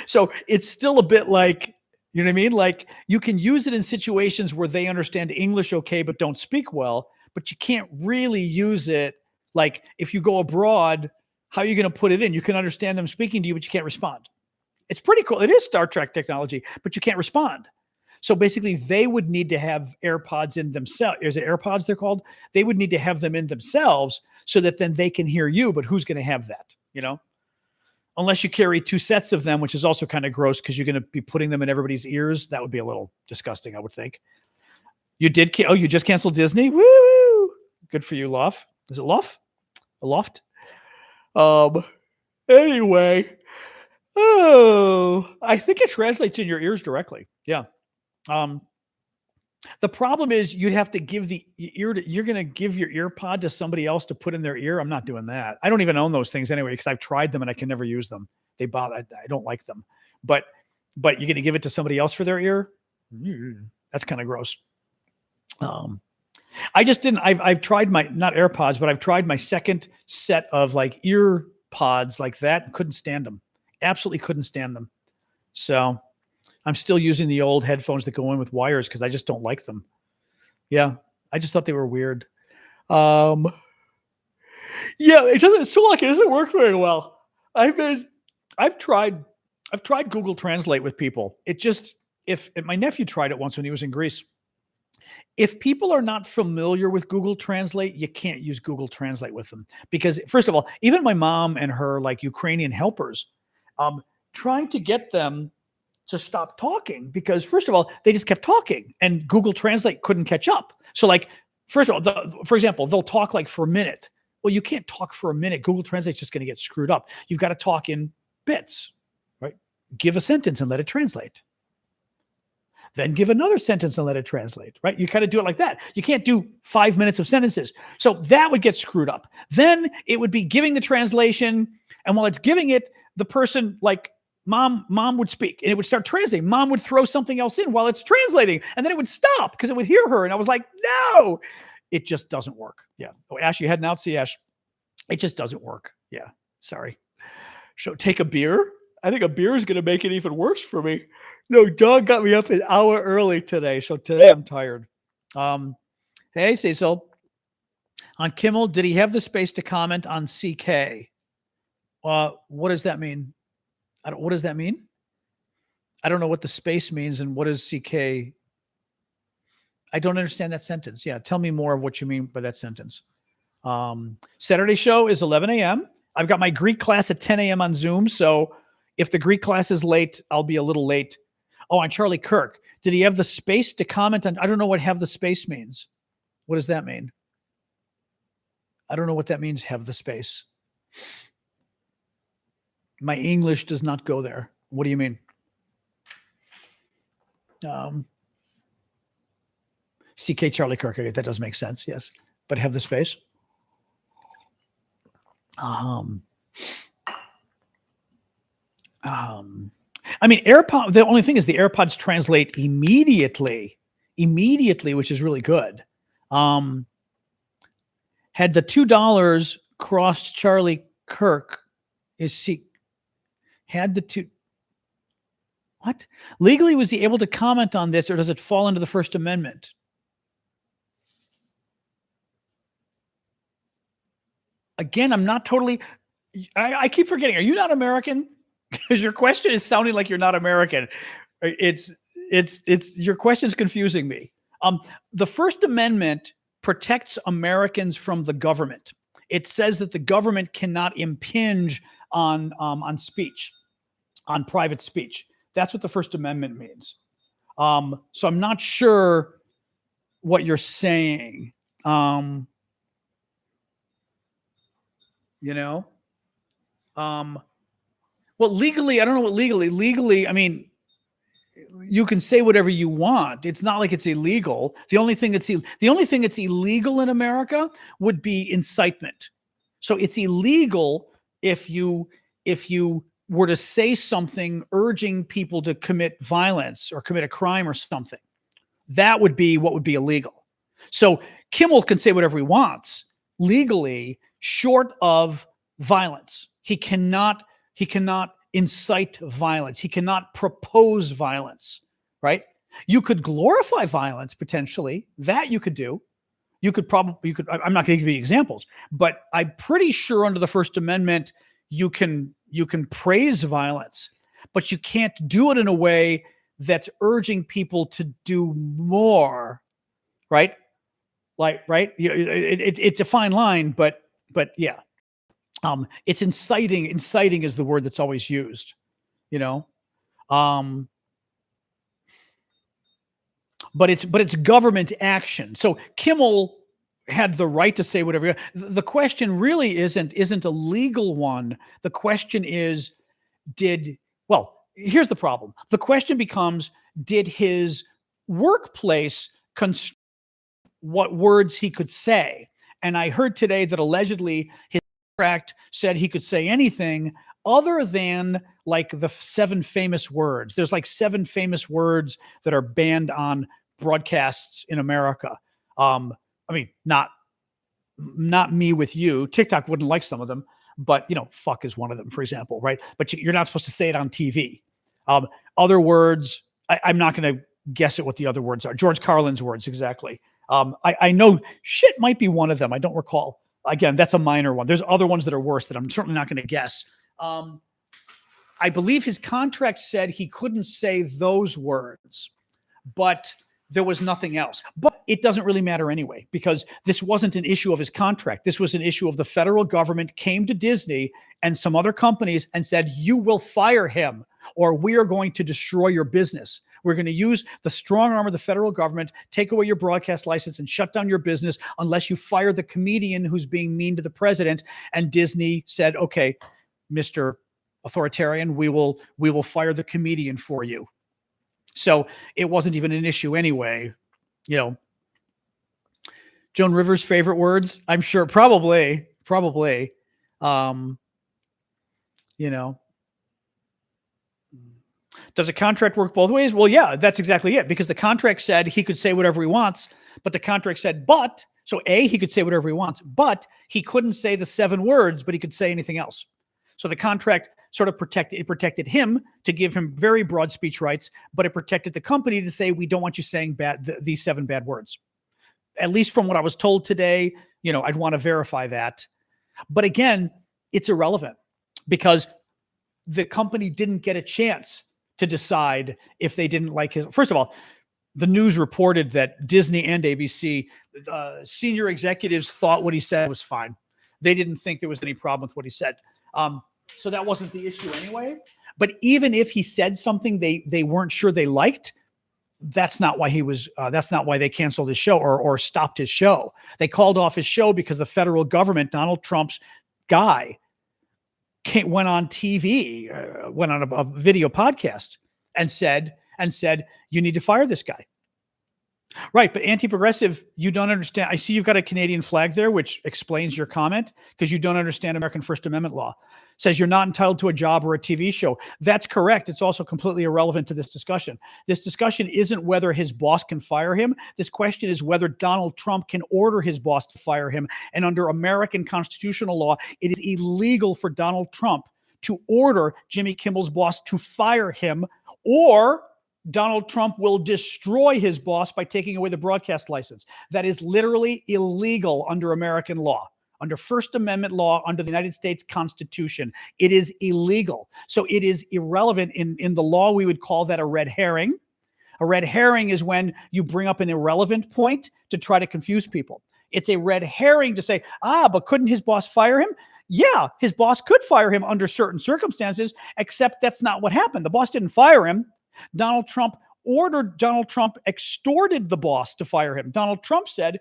So it's still a bit like, you know what I mean? Like you can use it in situations where they understand English okay, but don't speak well, but you can't really use it. Like if you go abroad, how are you going to put it in? You can understand them speaking to you, but you can't respond. It's pretty cool. It is Star Trek technology, but you can't respond. So basically they would need to have AirPods in themselves. Is it AirPods they're called? They would need to have them in themselves so that then they can hear you, but who's going to have that, Unless you carry two sets of them, which is also kind of gross because you're going to be putting them in everybody's ears. That would be a little disgusting, I would think. You did. You just canceled Disney. Woo! Good for you, Loft. Is it Loft? A Loft? Anyway. Oh, I think it translates in your ears directly. Yeah. The problem is you'd have to give you're going to give your ear pod to somebody else to put in their ear. I'm not doing that. I don't even own those things anyway, because I've tried them and I can never use them. They bother. I don't like them, but you're going to give it to somebody else for their ear. That's kind of gross. I just didn't, I've tried not AirPods, but I've tried my second set of like ear pods like that and couldn't stand them. Absolutely couldn't stand them. So I'm still using the old headphones that go in with wires because I just don't like them. Yeah, I just thought they were weird. Yeah, it doesn't work very well. I've tried Google Translate with people. If my nephew tried it once when he was in Greece. If people are not familiar with Google Translate, you can't use Google Translate with them because, first of all, even my mom and her like Ukrainian helpers, trying to get them to stop talking because, first of all, they just kept talking and Google Translate couldn't catch up. So like, first of all, for example, they'll talk like for a minute. Well, you can't talk for a minute. Google Translate's just going to get screwed up. You've got to talk in bits, right? Give a sentence and let it translate. Then give another sentence and let it translate, right? You kind of do it like that. You can't do 5 minutes of sentences. So that would get screwed up. Then it would be giving the translation. And while it's giving it, the person like mom would speak and it would start translating. Mom would throw something else in while it's translating. And then it would stop because it would hear her. And I was like, no, it just doesn't work. Yeah. Oh, Ash, you heading out? See, Ash, it just doesn't work. Yeah. Sorry. So take a beer. I think a beer is going to make it even worse for me. No, dog got me up an hour early today. So today I'm tired. Hey, Cecil. On Kimmel, did he have the space to comment on CK? What does that mean? What does that mean? I don't know what the space means and what is CK. I don't understand that sentence. Yeah, tell me more of what you mean by that sentence. Saturday show is 11 a.m. I've got my Greek class at 10 a.m. on Zoom. So if the Greek class is late, I'll be a little late. Oh, on Charlie Kirk. Did he have the space to comment on? I don't know what have the space means. What does that mean? I don't know what that means, have the space. My English does not go there. What do you mean? CK Charlie Kirk. Okay, that does make sense. Yes, but have the space. I mean, AirPod. The only thing is the AirPods translate immediately, which is really good. Had the $2 crossed Charlie Kirk, had the two. What? Legally, was he able to comment on this, or does it fall into the First Amendment? Again, I'm not totally. I keep forgetting. Are you not American? Because your question is sounding like you're not American. It's your question is confusing me. The First Amendment protects Americans from the government. It says that the government cannot impinge on speech, on private speech. That's what the First Amendment means. So I'm not sure what you're saying. Well, legally, I don't know what legally, I mean, you can say whatever you want. It's not like it's illegal. The only thing that's illegal in America would be incitement. So it's illegal if you were to say something urging people to commit violence or commit a crime or something. That would be what would be illegal. So Kimmel can say whatever he wants legally, short of violence. He cannot incite violence. He cannot propose violence, right? You could glorify violence potentially. That you could do. I'm not going to give you examples, but I'm pretty sure under the First Amendment, you can praise violence, but you can't do it in a way that's urging people to do more, right? Right? It's a fine line, but yeah. It's inciting. Inciting is the word that's always used, but it's government action. So Kimmel had the right to say whatever. The question really isn't a legal one. The question is, here's the problem. The question becomes, did his workplace constrain what words he could say? And I heard today that allegedly his contract said he could say anything other than like the 7 famous words. There's like 7 famous words that are banned on broadcasts in America. I mean, not me with you. TikTok wouldn't like some of them, but fuck is one of them, for example, right? But you're not supposed to say it on TV. Other words, I'm not going to guess at what the other words are. George Carlin's words, exactly. I know shit might be one of them. I don't recall. Again, that's a minor one. There's other ones that are worse that I'm certainly not going to guess. I believe his contract said he couldn't say those words, but there was nothing else. But it doesn't really matter anyway, because this wasn't an issue of his contract. This was an issue of the federal government came to Disney and some other companies and said, you will fire him or we are going to destroy your business. We're going to use the strong arm of the federal government, take away your broadcast license and shut down your business unless you fire the comedian who's being mean to the president. And Disney said, okay, Mr. Authoritarian, we will fire the comedian for you. So it wasn't even an issue anyway. Joan Rivers' favorite words, I'm sure, probably. Does a contract work both ways? Well, yeah, that's exactly it. Because the contract said he could say whatever he wants, but the contract said, so he could say whatever he wants, but he couldn't say the 7 words, but he could say anything else. So the contract sort of protected him to give him very broad speech rights, but it protected the company to say, we don't want you saying these 7 bad words. At least from what I was told today, I'd want to verify that. But again, it's irrelevant because the company didn't get a chance to decide if they didn't like his. First of all, the news reported that Disney and ABC senior executives thought what he said was fine. They didn't think there was any problem with what he said. So that wasn't the issue anyway. But even if he said something they weren't sure they liked, that's not why that's not why they canceled his show or stopped his show. They called off his show because the federal government, Donald Trump's guy, went on TV, went on a video podcast and said, and said, you need to fire this guy. Right, but anti-progressive, you don't understand. I see you've got a Canadian flag there, which explains your comment, because you don't understand American First Amendment law. It says you're not entitled to a job or a TV show. That's correct. It's also completely irrelevant to this discussion. This discussion isn't whether his boss can fire him. This question is whether Donald Trump can order his boss to fire him. And under American constitutional law, it is illegal for Donald Trump to order Jimmy Kimmel's boss to fire him, or Donald Trump will destroy his boss by taking away the broadcast license. That is literally illegal under American law, under First Amendment law, under the United States Constitution. It is illegal. So it is irrelevant. In the law, we would call that a red herring. A red herring is when you bring up an irrelevant point to try to confuse people. It's a red herring to say, but couldn't his boss fire him? Yeah, his boss could fire him under certain circumstances, except that's not what happened. The boss didn't fire him. Donald Trump extorted the boss to fire him. Donald Trump said,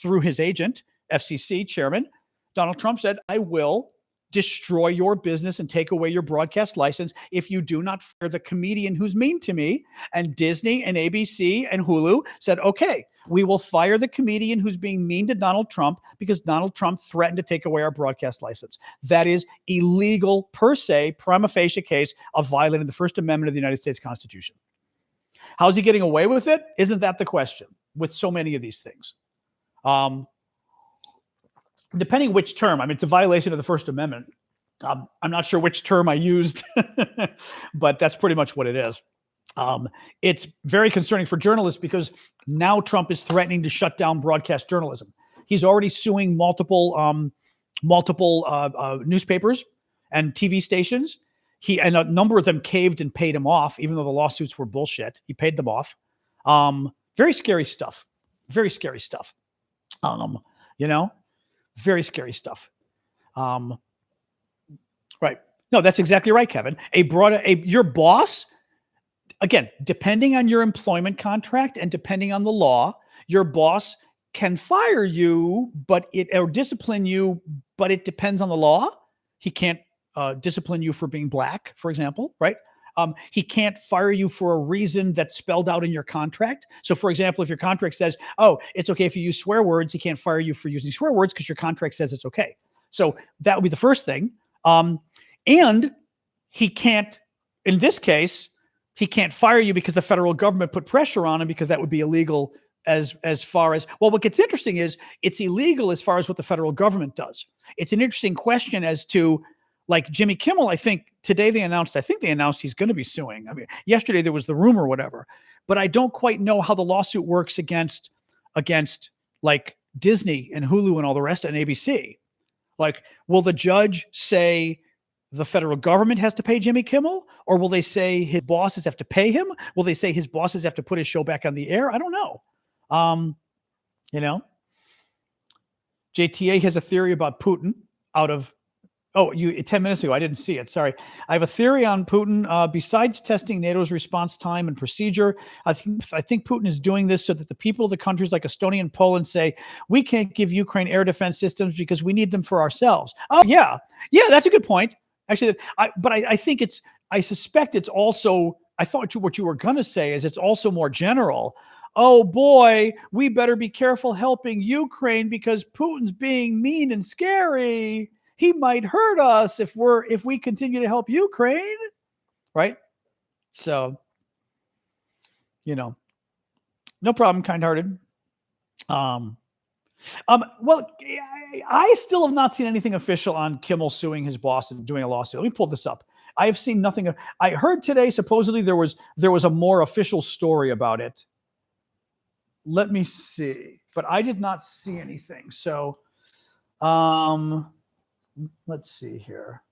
through his agent, FCC chairman, Donald Trump said, I will destroy your business and take away your broadcast license if you do not fire the comedian who's mean to me. And Disney and ABC and Hulu said, okay, we will fire the comedian who's being mean to Donald Trump because Donald Trump threatened to take away our broadcast license. That is illegal per se, prima facie case of violating the First Amendment of the United States Constitution. How's he getting away with it? Isn't that the question with so many of these things? Depending which term, I mean, it's a violation of the First Amendment. I'm not sure which term I used, but that's pretty much what it is. It's very concerning for journalists because now Trump is threatening to shut down broadcast journalism. He's already suing multiple newspapers and TV stations. And a number of them caved and paid him off, even though the lawsuits were bullshit. He paid them off. Very scary stuff. Very scary stuff. Very scary stuff. Right. No, that's exactly right, Kevin. Your boss, again, depending on your employment contract and depending on the law, your boss can fire you, or discipline you, but it depends on the law. He can't discipline you for being black, for example, right? He can't fire you for a reason that's spelled out in your contract. So, for example, if your contract says, it's okay if you use swear words, he can't fire you for using swear words because your contract says it's okay. So that would be the first thing. And he can't, in this case, he can't fire you because the federal government put pressure on him, because that would be illegal as far as, well, what gets interesting is it's illegal as far as what the federal government does. It's an interesting question as to, like, Jimmy Kimmel, I think today they announced he's going to be suing. I mean, yesterday there was the rumor or whatever, but I don't quite know how the lawsuit works against like Disney and Hulu and all the rest and ABC. Like, will the judge say the federal government has to pay Jimmy Kimmel, or will they say his bosses have to pay him? Will they say his bosses have to put his show back on the air? I don't know. JTA has a theory about Putin out of, 10 minutes ago, I didn't see it. Sorry. I have a theory on Putin. Besides testing NATO's response time and procedure, I think Putin is doing this so that the people of the countries like Estonia and Poland say, we can't give Ukraine air defense systems because we need them for ourselves. Oh, yeah. Yeah, that's a good point. Actually, I suspect it's also, I thought what you were going to say is it's also more general. Oh boy, we better be careful helping Ukraine because Putin's being mean and scary. He might hurt us if we continue to help Ukraine, right? So, no problem, kind-hearted. Well, I still have not seen anything official on Kimmel suing his boss and doing a lawsuit. Let me pull this up. I have seen nothing. I heard today supposedly there was a more official story about it. Let me see, but I did not see anything. So, let's see here.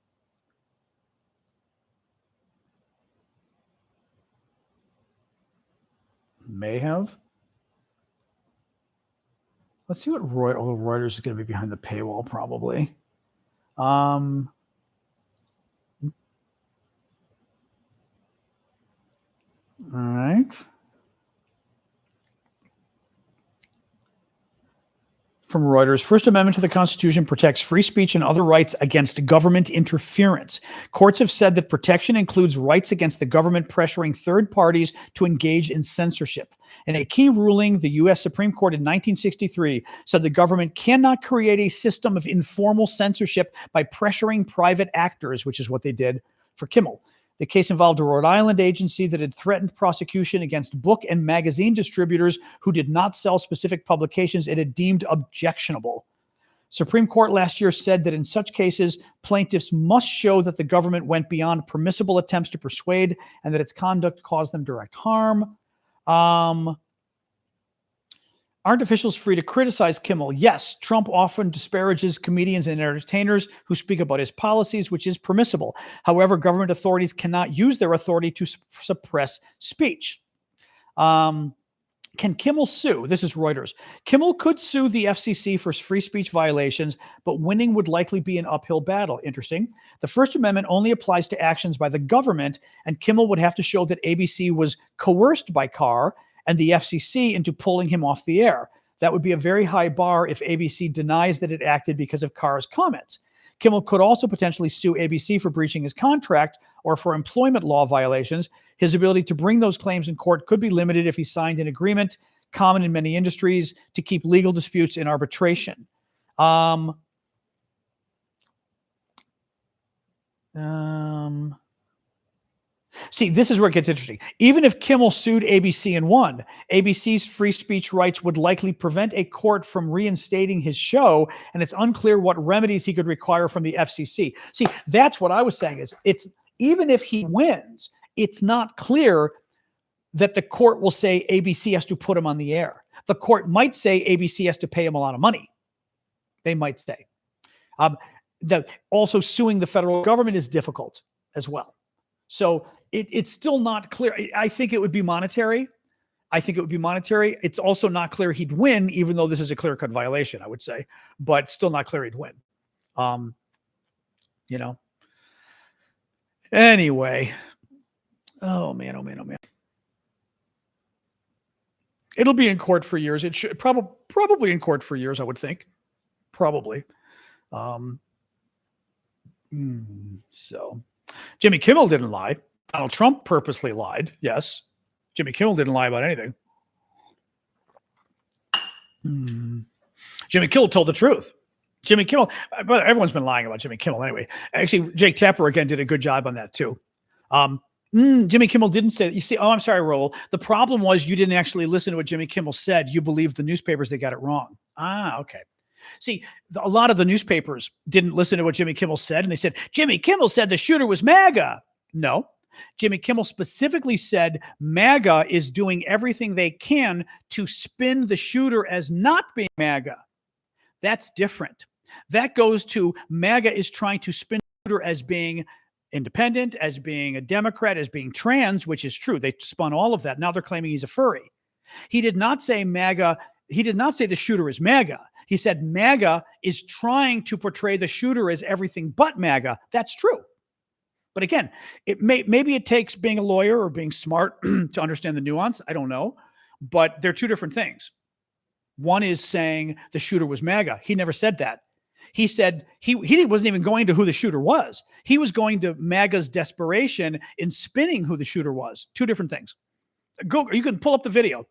May have. Let's see what Reuters is going to be behind the paywall, probably. All right. From Reuters, First Amendment to the Constitution protects free speech and other rights against government interference. Courts have said that protection includes rights against the government pressuring third parties to engage in censorship. In a key ruling, the U.S. Supreme Court in 1963 said the government cannot create a system of informal censorship by pressuring private actors, which is what they did for Kimmel. The case involved a Rhode Island agency that had threatened prosecution against book and magazine distributors who did not sell specific publications it had deemed objectionable. Supreme Court last year said that in such cases, plaintiffs must show that the government went beyond permissible attempts to persuade and that its conduct caused them direct harm. Aren't officials free to criticize Kimmel? Yes, Trump often disparages comedians and entertainers who speak about his policies, which is permissible. However, government authorities cannot use their authority to suppress speech. Can Kimmel sue? This is Reuters. Kimmel could sue the FCC for free speech violations, but winning would likely be an uphill battle. Interesting. The First Amendment only applies to actions by the government, and Kimmel would have to show that ABC was coerced by Carr and the FCC into pulling him off the air. That would be a very high bar if ABC denies that it acted because of Carr's comments. Kimmel could also potentially sue ABC for breaching his contract or for employment law violations. His ability to bring those claims in court could be limited if he signed an agreement, common in many industries, to keep legal disputes in arbitration. See, this is where it gets interesting. Even if Kimmel sued ABC and won, ABC's free speech rights would likely prevent a court from reinstating his show, and it's unclear what remedies he could require from the FCC. See, that's what I was saying is it's even if he wins, it's not clear that the court will say ABC has to put him on the air. The court might say ABC has to pay him a lot of money. They might say. Also suing the federal government is difficult as well. So it's still not clear. I think it would be monetary. It's also not clear he'd win, even though this is a clear-cut violation, I would say. But still not clear he'd win. Anyway. Oh, man. It'll be in court for years. It should probably in court for years, I would think. Probably. So Jimmy Kimmel didn't lie. Donald Trump purposely lied. Yes. Jimmy Kimmel didn't lie about anything. Jimmy Kimmel told the truth. Jimmy Kimmel, but everyone's been lying about Jimmy Kimmel anyway. Actually, Jake Tapper again did a good job on that too. Jimmy Kimmel didn't say, you see, I'm sorry, Raul. The problem was you didn't actually listen to what Jimmy Kimmel said. You believed the newspapers, they got it wrong. Okay. See, a lot of the newspapers didn't listen to what Jimmy Kimmel said, and they said, Jimmy Kimmel said the shooter was MAGA. No. Jimmy Kimmel specifically said MAGA is doing everything they can to spin the shooter as not being MAGA. That's different. That goes to MAGA is trying to spin the shooter as being independent, as being a Democrat, as being trans, which is true. They spun all of that. Now they're claiming he's a furry. He did not say MAGA. He did not say the shooter is MAGA. He said MAGA is trying to portray the shooter as everything but MAGA. That's true. But again, maybe it takes being a lawyer or being smart to understand the nuance. I don't know. But they're two different things. One is saying the shooter was MAGA. He never said that. He said he wasn't even going to who the shooter was. He was going to MAGA's desperation in spinning who the shooter was. Two different things. You can pull up the video.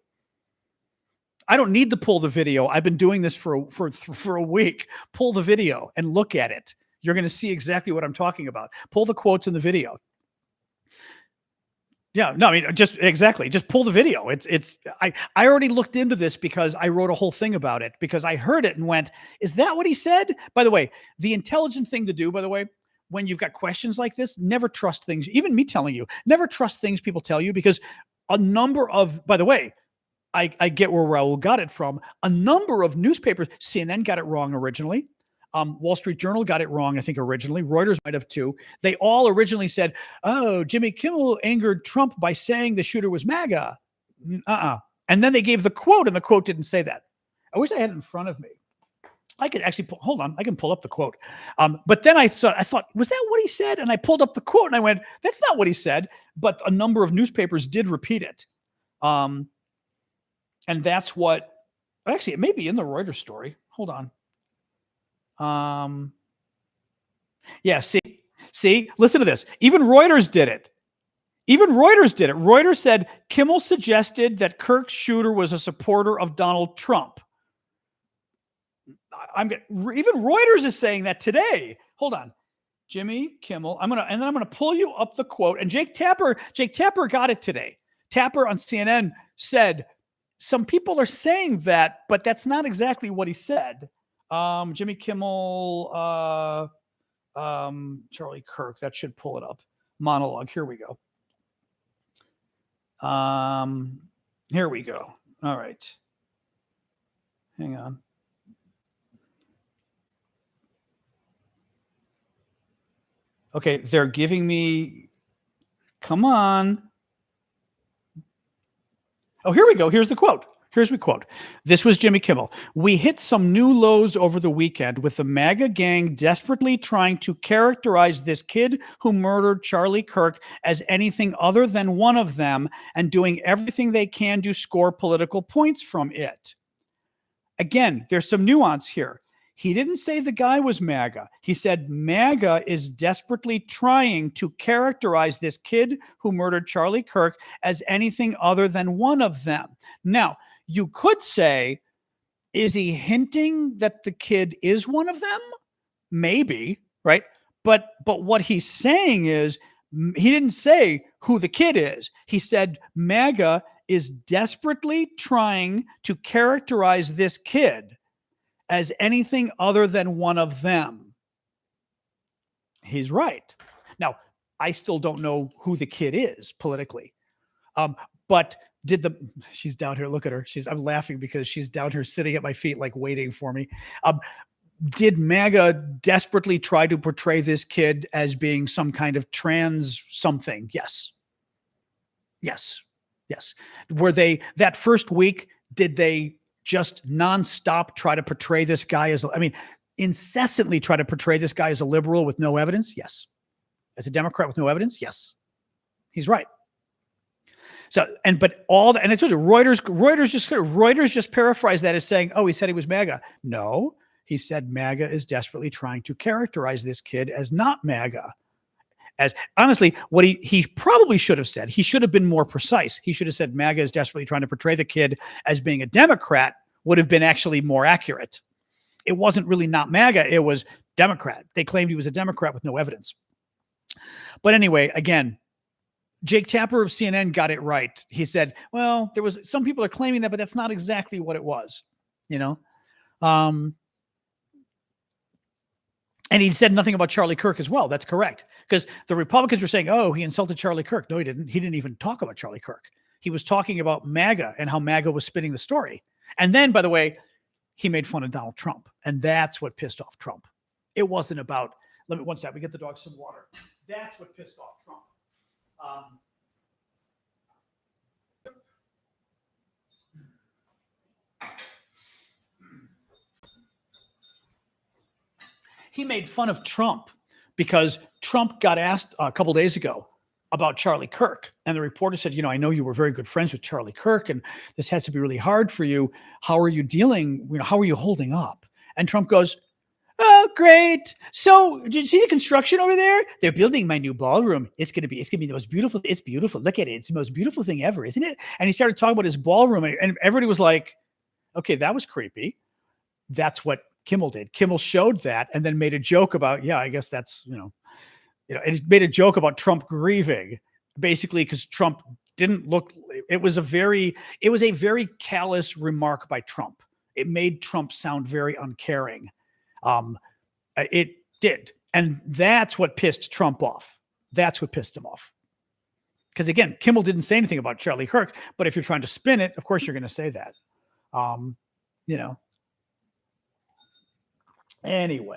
I don't need to pull the video. I've been doing this for a week. Pull the video and look at it. You're going to see exactly what I'm talking about. Pull the quotes in the video. Yeah, no, I mean, just pull the video. I already looked into this because I wrote a whole thing about it because I heard it and went, is that what he said? By the way, the intelligent thing to do, by the way, when you've got questions like this, never trust things. Even me telling you, never trust things people tell you because a number of, by the way, I get where Raul got it from. A number of newspapers, CNN got it wrong originally. Wall Street Journal got it wrong, I think, originally. Reuters might have too. They all originally said, oh, Jimmy Kimmel angered Trump by saying the shooter was MAGA. And then they gave the quote, and the quote didn't say that. I wish I had it in front of me. I could actually, hold on, I can pull up the quote. But then I thought, was that what he said? And I pulled up the quote, and I went, that's not what he said. But a number of newspapers did repeat it. And that's what Actually, it may be in the Reuters story. Hold on. Yeah, see, listen to this. Even Reuters did it. Reuters said Kimmel suggested that Kirk's shooter was a supporter of Donald Trump. Even Reuters is saying that today. Hold on. Jimmy Kimmel. I'm gonna pull you up the quote. And Jake Tapper got it today. Tapper on CNN said some people are saying that, but that's not exactly what he said. Jimmy Kimmel, Charlie Kirk. That should pull it up. Monologue. Here we go. Here we go. All right. Hang on. Okay, they're giving me. Come on. Oh, here we go. Here's the quote. This was Jimmy Kimmel. We hit some new lows over the weekend with the MAGA gang desperately trying to characterize this kid who murdered Charlie Kirk as anything other than one of them and doing everything they can to score political points from it. Again, there's some nuance here. He didn't say the guy was MAGA. He said MAGA is desperately trying to characterize this kid who murdered Charlie Kirk as anything other than one of them. Now, you could say, is he hinting that the kid is one of them? Maybe, right? But what he's saying is, he didn't say who the kid is. He said MAGA is desperately trying to characterize this kid as anything other than one of them. He's right. Now, I still don't know who the kid is politically. But she's down here, look at her. I'm laughing because she's down here sitting at my feet, like waiting for me. Did MAGA desperately try to portray this kid as being some kind of trans something? Yes. Were they, that first week, did they just nonstop try to portray this guy as, incessantly try to portray this guy as a liberal with no evidence? Yes. As a Democrat with no evidence? Yes. He's right. So, and I told you, Reuters just paraphrased that as saying, oh, he said he was MAGA. No, he said MAGA is desperately trying to characterize this kid as not MAGA. As honestly, what he probably should have said, he should have been more precise. He should have said MAGA is desperately trying to portray the kid as being a Democrat, would have been actually more accurate. It wasn't really not MAGA, it was Democrat. They claimed he was a Democrat with no evidence. But anyway, again, Jake Tapper of CNN got it right. He said, well, there was some people are claiming that, but that's not exactly what it was, And he said nothing about Charlie Kirk as well. That's correct. Because the Republicans were saying, oh, he insulted Charlie Kirk. No, he didn't. He didn't even talk about Charlie Kirk. He was talking about MAGA and how MAGA was spinning the story. And then, by the way, he made fun of Donald Trump. And that's what pissed off Trump. It wasn't about, one second, we get the dog some water. That's what pissed off Trump. He made fun of Trump because Trump got asked a couple days ago about Charlie Kirk. And the reporter said, I know you were very good friends with Charlie Kirk, and this has to be really hard for you. How are you dealing? How are you holding up? And Trump goes, oh, great. So did you see the construction over there? They're building my new ballroom. It's going to be the most beautiful. It's beautiful. Look at it. It's the most beautiful thing ever, isn't it? And he started talking about his ballroom, and everybody was like, okay, that was creepy. That's what Kimmel did. Kimmel showed that and then made a joke about, I guess that's, it made a joke about Trump grieving, basically, because Trump didn't look, it was a very callous remark by Trump. It made Trump sound very uncaring. It did. And that's what pissed Trump off. That's what pissed him off. Because again, Kimmel didn't say anything about Charlie Kirk, but if you're trying to spin it, of course you're going to say that. Anyway,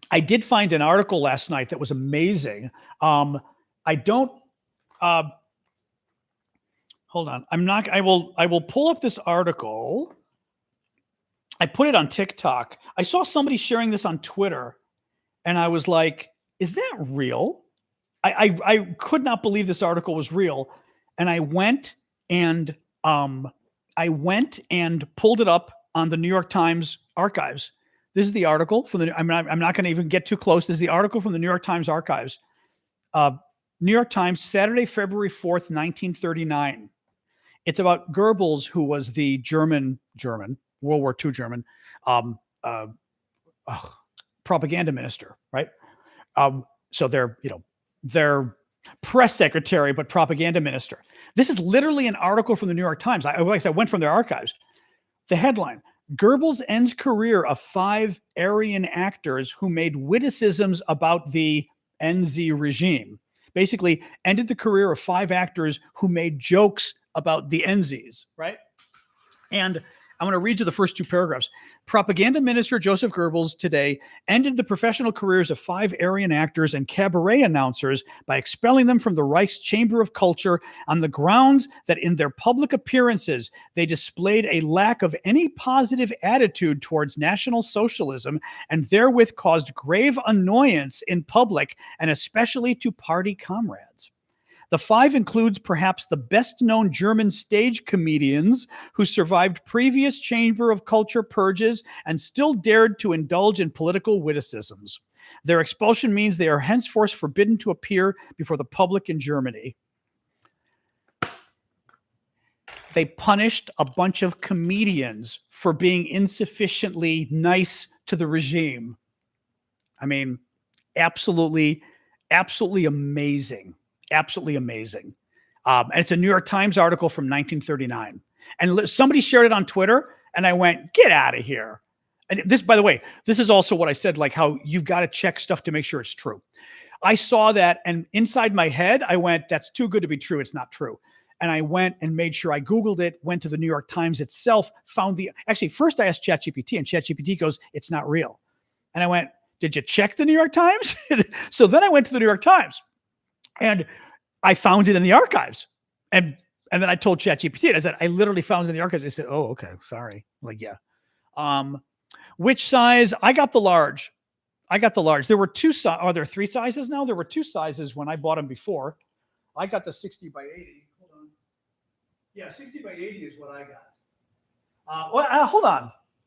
I did find an article last night that was amazing. Hold on. I will pull up this article. I put it on TikTok. I saw somebody sharing this on Twitter, and I was like, is that real? I could not believe this article was real. And I went and I went and pulled it up on the New York Times archives. This is the article from the. I'm not going to even get too close. This is the article from the New York Times archives. New York Times, Saturday, February 4th, 1939. It's about Goebbels, who was the German World War II German propaganda minister, right? So they're press secretary, but propaganda minister. This is literally an article from the New York Times. I went from their archives. The headline: Goebbels ends career of 5 Aryan actors who made witticisms about the NZ regime. Basically, ended the career of 5 actors who made jokes about the NZs, right? And I'm going to read you the first 2 paragraphs. Propaganda Minister Joseph Goebbels today ended the professional careers of 5 Aryan actors and cabaret announcers by expelling them from the Reich's Chamber of Culture on the grounds that in their public appearances, they displayed a lack of any positive attitude towards National Socialism and therewith caused grave annoyance in public and especially to party comrades. The 5 includes perhaps the best-known German stage comedians who survived previous Chamber of Culture purges and still dared to indulge in political witticisms. Their expulsion means they are henceforth forbidden to appear before the public in Germany. They punished a bunch of comedians for being insufficiently nice to the regime. I mean, absolutely amazing. Absolutely amazing. And it's a New York Times article from 1939. And somebody shared it on Twitter, and I went, get out of here. And this, by the way, this is also what I said, like how you've got to check stuff to make sure it's true. I saw that, and inside my head, I went, that's too good to be true. It's not true. And I went and made sure I Googled it, went to the New York Times itself, actually, first I asked ChatGPT, and ChatGPT goes, it's not real. And I went, did you check the New York Times? So then I went to the New York Times. And I found it in the archives. And then I told ChatGPT, I said, I literally found it in the archives. They said, oh, okay, sorry. I'm like, yeah. Which size? I got the large. There were 2 sizes. Are there 3 sizes now? There were 2 sizes when I bought them before. I got the 60 by 80. Hold on. Yeah, 60 by 80 is what I got.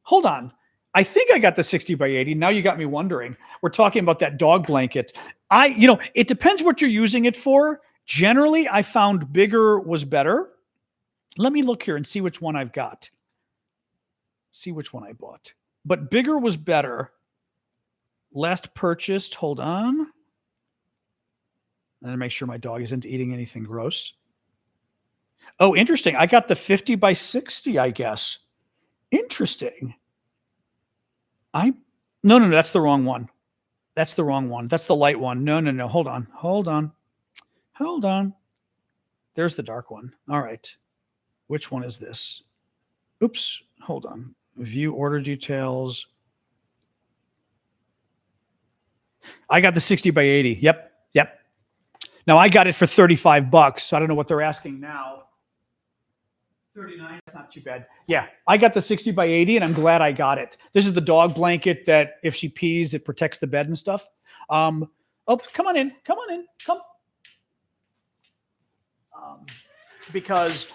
Hold on. I think I got the 60 by 80. Now you got me wondering. We're talking about that dog blanket. It depends what you're using it for. Generally, I found bigger was better. Let me look here and see which one I've got. See which one I bought. But bigger was better. Last purchased. Hold on. And make sure my dog isn't eating anything gross. Oh, interesting. I got the 50 by 60, I guess. Interesting. No, that's the wrong one. That's the wrong one. That's the light one. No. Hold on. There's the dark one. All right. Which one is this? Oops. Hold on. View order details. I got the 60 by 80. Yep. Now I got it for $35. So I don't know what they're asking now. 39, that's not too bad. Yeah, I got the 60 by 80 and I'm glad I got it. This is the dog blanket that if she pees, it protects the bed and stuff. Oh, come on in. Because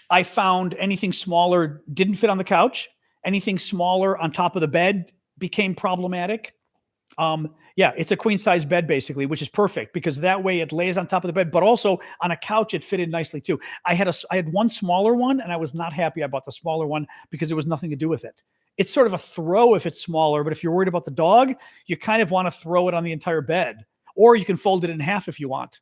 I found anything smaller didn't fit on the couch. Anything smaller on top of the bed became problematic. Yeah, it's a queen size bed basically, which is perfect because that way it lays on top of the bed, but also on a couch, it fitted nicely too. I had one smaller one and I was not happy about the smaller one because there was nothing to do with it. It's sort of a throw if it's smaller, but if you're worried about the dog, you kind of want to throw it on the entire bed, or you can fold it in half if you want.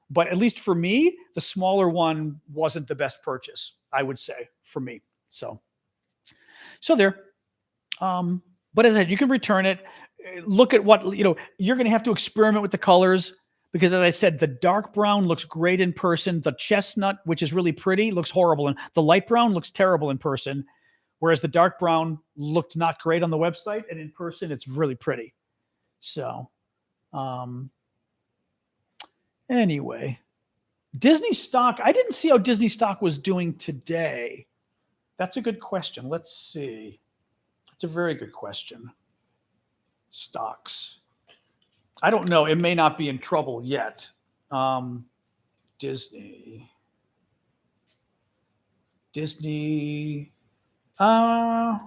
But at least for me, the smaller one wasn't the best purchase, I would say, for me. So there. But as I said, you can return it. Look at what, you're going to have to experiment with the colors because, as I said, the dark brown looks great in person. The chestnut, which is really pretty, looks horrible. And the light brown looks terrible in person, whereas the dark brown looked not great on the website. And in person, it's really pretty. So anyway, Disney stock. I didn't see how Disney stock was doing today. That's a good question. Let's see. It's a very good question. Stocks. I don't know. It may not be in trouble yet. Disney. Disney. I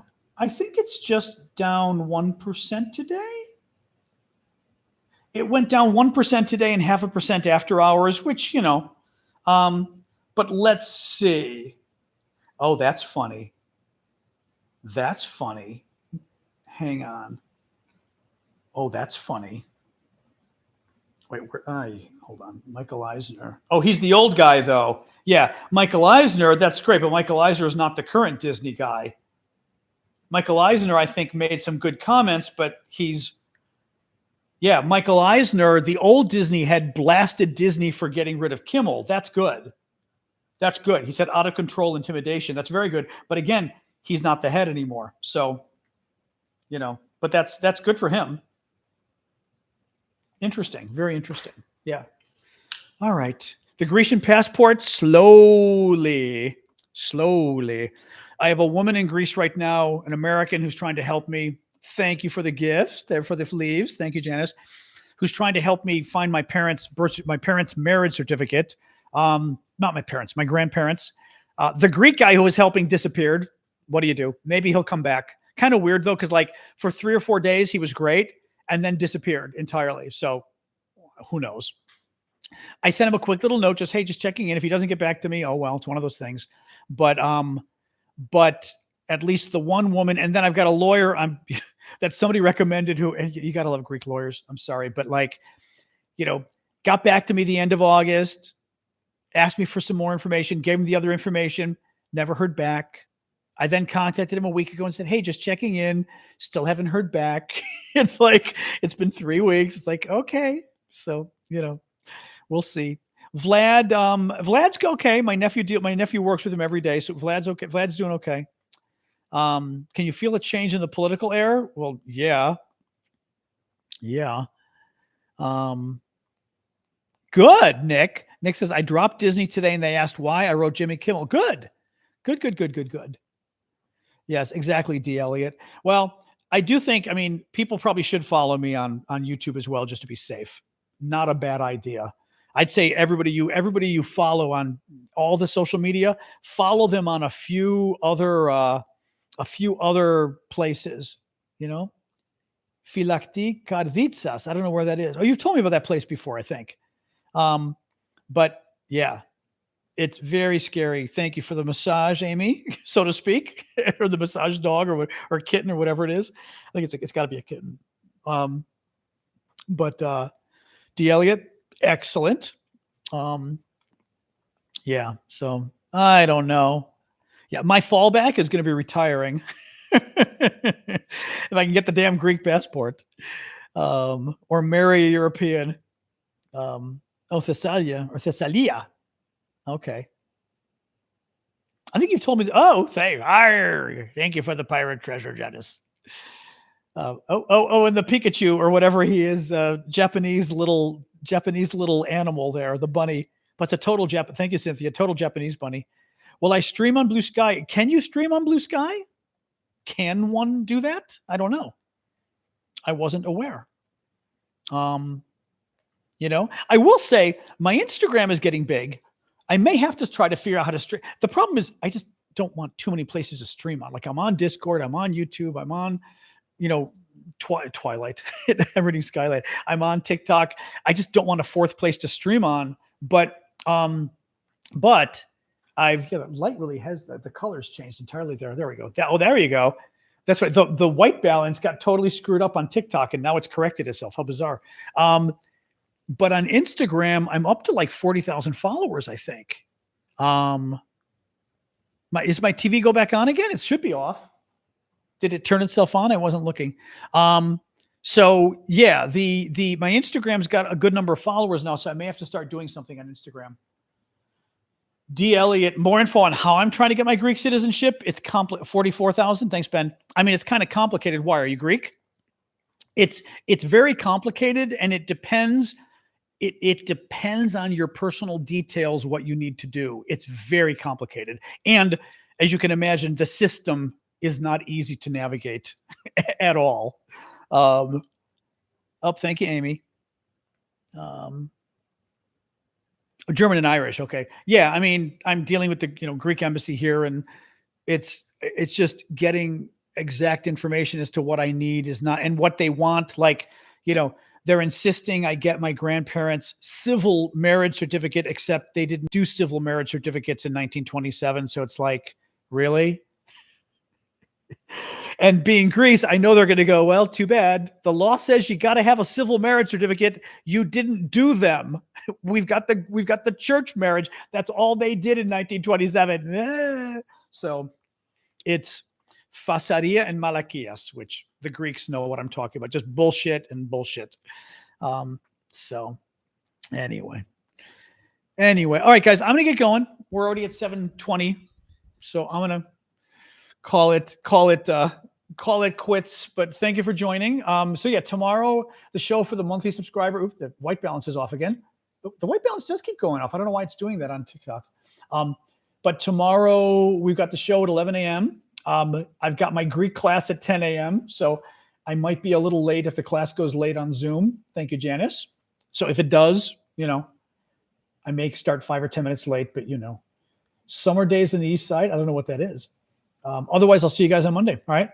think it's just down 1% today. It went down 1% today and 0.5% after hours, which, but let's see. Oh, that's funny. That's funny. Hang on. Oh, that's funny. Wait, hold on. Michael Eisner. Oh, he's the old guy, though. Yeah, Michael Eisner, that's great, but Michael Eisner is not the current Disney guy. Michael Eisner, I think, made some good comments, but Michael Eisner, the old Disney, had blasted Disney for getting rid of Kimmel. That's good. That's good. He said out of control intimidation. That's very good. But again, he's not the head anymore. So, but that's good for him. Interesting. Very interesting. Yeah. All right. The Grecian passport, slowly. I have a woman in Greece right now, an American who's trying to help me. Thank you for the gifts. There for the leaves. Thank you, Janice. Who's trying to help me find my parents' marriage certificate. Not my parents, my grandparents. The Greek guy who was helping disappeared. What do you do? Maybe he'll come back. Kind of weird though, because like for 3 or 4 days he was great and then disappeared entirely. So who knows? I sent him a quick little note, just checking in. If he doesn't get back to me, oh well, it's one of those things. But at least the one woman, and then I've got a lawyer that somebody recommended who, and you got to love Greek lawyers. I'm sorry, but got back to me the end of August, asked me for some more information, gave him the other information, never heard back. I then contacted him a week ago and said, hey, just checking in. Still haven't heard back. It's like, it's been 3 weeks. It's like, okay. So, we'll see. Vlad's okay. My nephew works with him every day. So Vlad's okay. Vlad's doing okay. Can you feel a change in the political air? Well, yeah. Yeah. Good, Nick. Nick says, I dropped Disney today and they asked why. I wrote Jimmy Kimmel. Good. Yes, exactly, D. Elliott. Well, I do think, people probably should follow me on YouTube as well, just to be safe. Not a bad idea. I'd say everybody you follow on all the social media, follow them on a few other places, Phylakti Karvitsas. I don't know where that is. Oh, you've told me about that place before, I think. But yeah, it's very scary. Thank you for the massage, Amy, so to speak, or the massage dog or kitten or whatever it is. I think it's got to be a kitten. But D. Elliott, excellent. Yeah. So I don't know. Yeah, my fallback is going to be retiring. If I can get the damn Greek passport, or marry a European. Thessalia. Okay. I think you've told me. Thank you for the pirate treasure, Janice. And the Pikachu or whatever he is, Japanese little animal there, the bunny. But it's a total Thank you, Cynthia. Total Japanese bunny. Will I stream on Blue Sky? Can you stream on Blue Sky? Can one do that? I don't know. I wasn't aware. I will say my Instagram is getting big. I may have to try to figure out how to stream. The problem is I just don't want too many places to stream on. Like I'm on Discord, I'm on YouTube, I'm on, Twilight, everything Skylight. I'm on TikTok. I just don't want a 4th place to stream on. But the light really has the colors changed entirely there. There we go. There you go. That's right. The white balance got totally screwed up on TikTok and now it's corrected itself. How bizarre. But on Instagram, I'm up to like 40,000 followers, I think. Is my TV go back on again? It should be off. Did it turn itself on? I wasn't looking. So yeah, my Instagram's got a good number of followers now, so I may have to start doing something on Instagram. D. Elliott, more info on how I'm trying to get my Greek citizenship. It's 44,000. Thanks, Ben. It's kind of complicated. Why are you Greek? It's very complicated, and it depends. It depends on your personal details, what you need to do. It's very complicated. And as you can imagine, the system is not easy to navigate at all. Thank you, Amy. German and Irish. Okay. Yeah. I mean, I'm dealing with the, Greek embassy here, and it's just getting exact information as to what I need is not, and what they want. Like, they're insisting I get my grandparents' civil marriage certificate, except they didn't do civil marriage certificates in 1927. So it's like, really? And being Greece, I know they're going to go, well, too bad. The law says you got to have a civil marriage certificate. You didn't do them. We've got the church marriage. That's all they did in 1927. So it's Fasaria and Malachias, which the Greeks know what I'm talking about. Just bullshit and bullshit. So anyway. All right, guys, I'm going to get going. We're already at 7:20. So I'm going to call it quits, but thank you for joining. So yeah, tomorrow, the show for the monthly subscriber. Oops, the white balance is off again. The white balance does keep going off. I don't know why it's doing that on TikTok. But tomorrow we've got the show at 11 a.m. I've got my Greek class at 10 a.m. So I might be a little late if the class goes late on Zoom. Thank you, Janice. So if it does, I may start 5 or 10 minutes late, but summer days in the East Side, I don't know what that is. Otherwise, I'll see you guys on Monday. All right.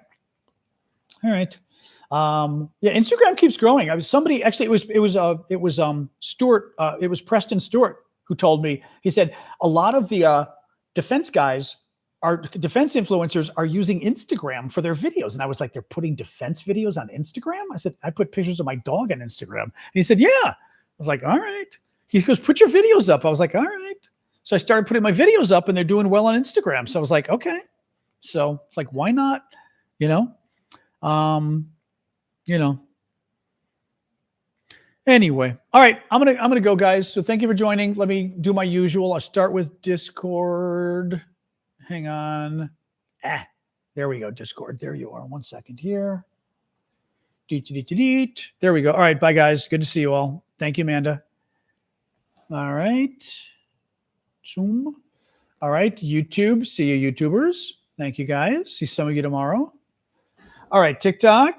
Yeah, Instagram keeps growing. I was somebody actually. It was Stuart. It was Preston Stewart who told me. He said a lot of the defense guys, defense influencers, are using Instagram for their videos. And I was like, they're putting defense videos on Instagram. I said, I put pictures of my dog on Instagram. And he said, yeah. I was like, all right. He goes, put your videos up. I was like, all right. So I started putting my videos up, and they're doing well on Instagram. So I was like, okay. So it's like, why not? Anyway, all right, I'm gonna go, guys. So thank you for joining. Let me do my usual. I'll start with Discord. Hang on. There we go, Discord. There you are. 1 second here. There we go. All right, bye, guys. Good to see you all. Thank you, Amanda. All right. Zoom. All right, YouTube. See you, YouTubers. Thank you, guys. See some of you tomorrow. All right, TikTok.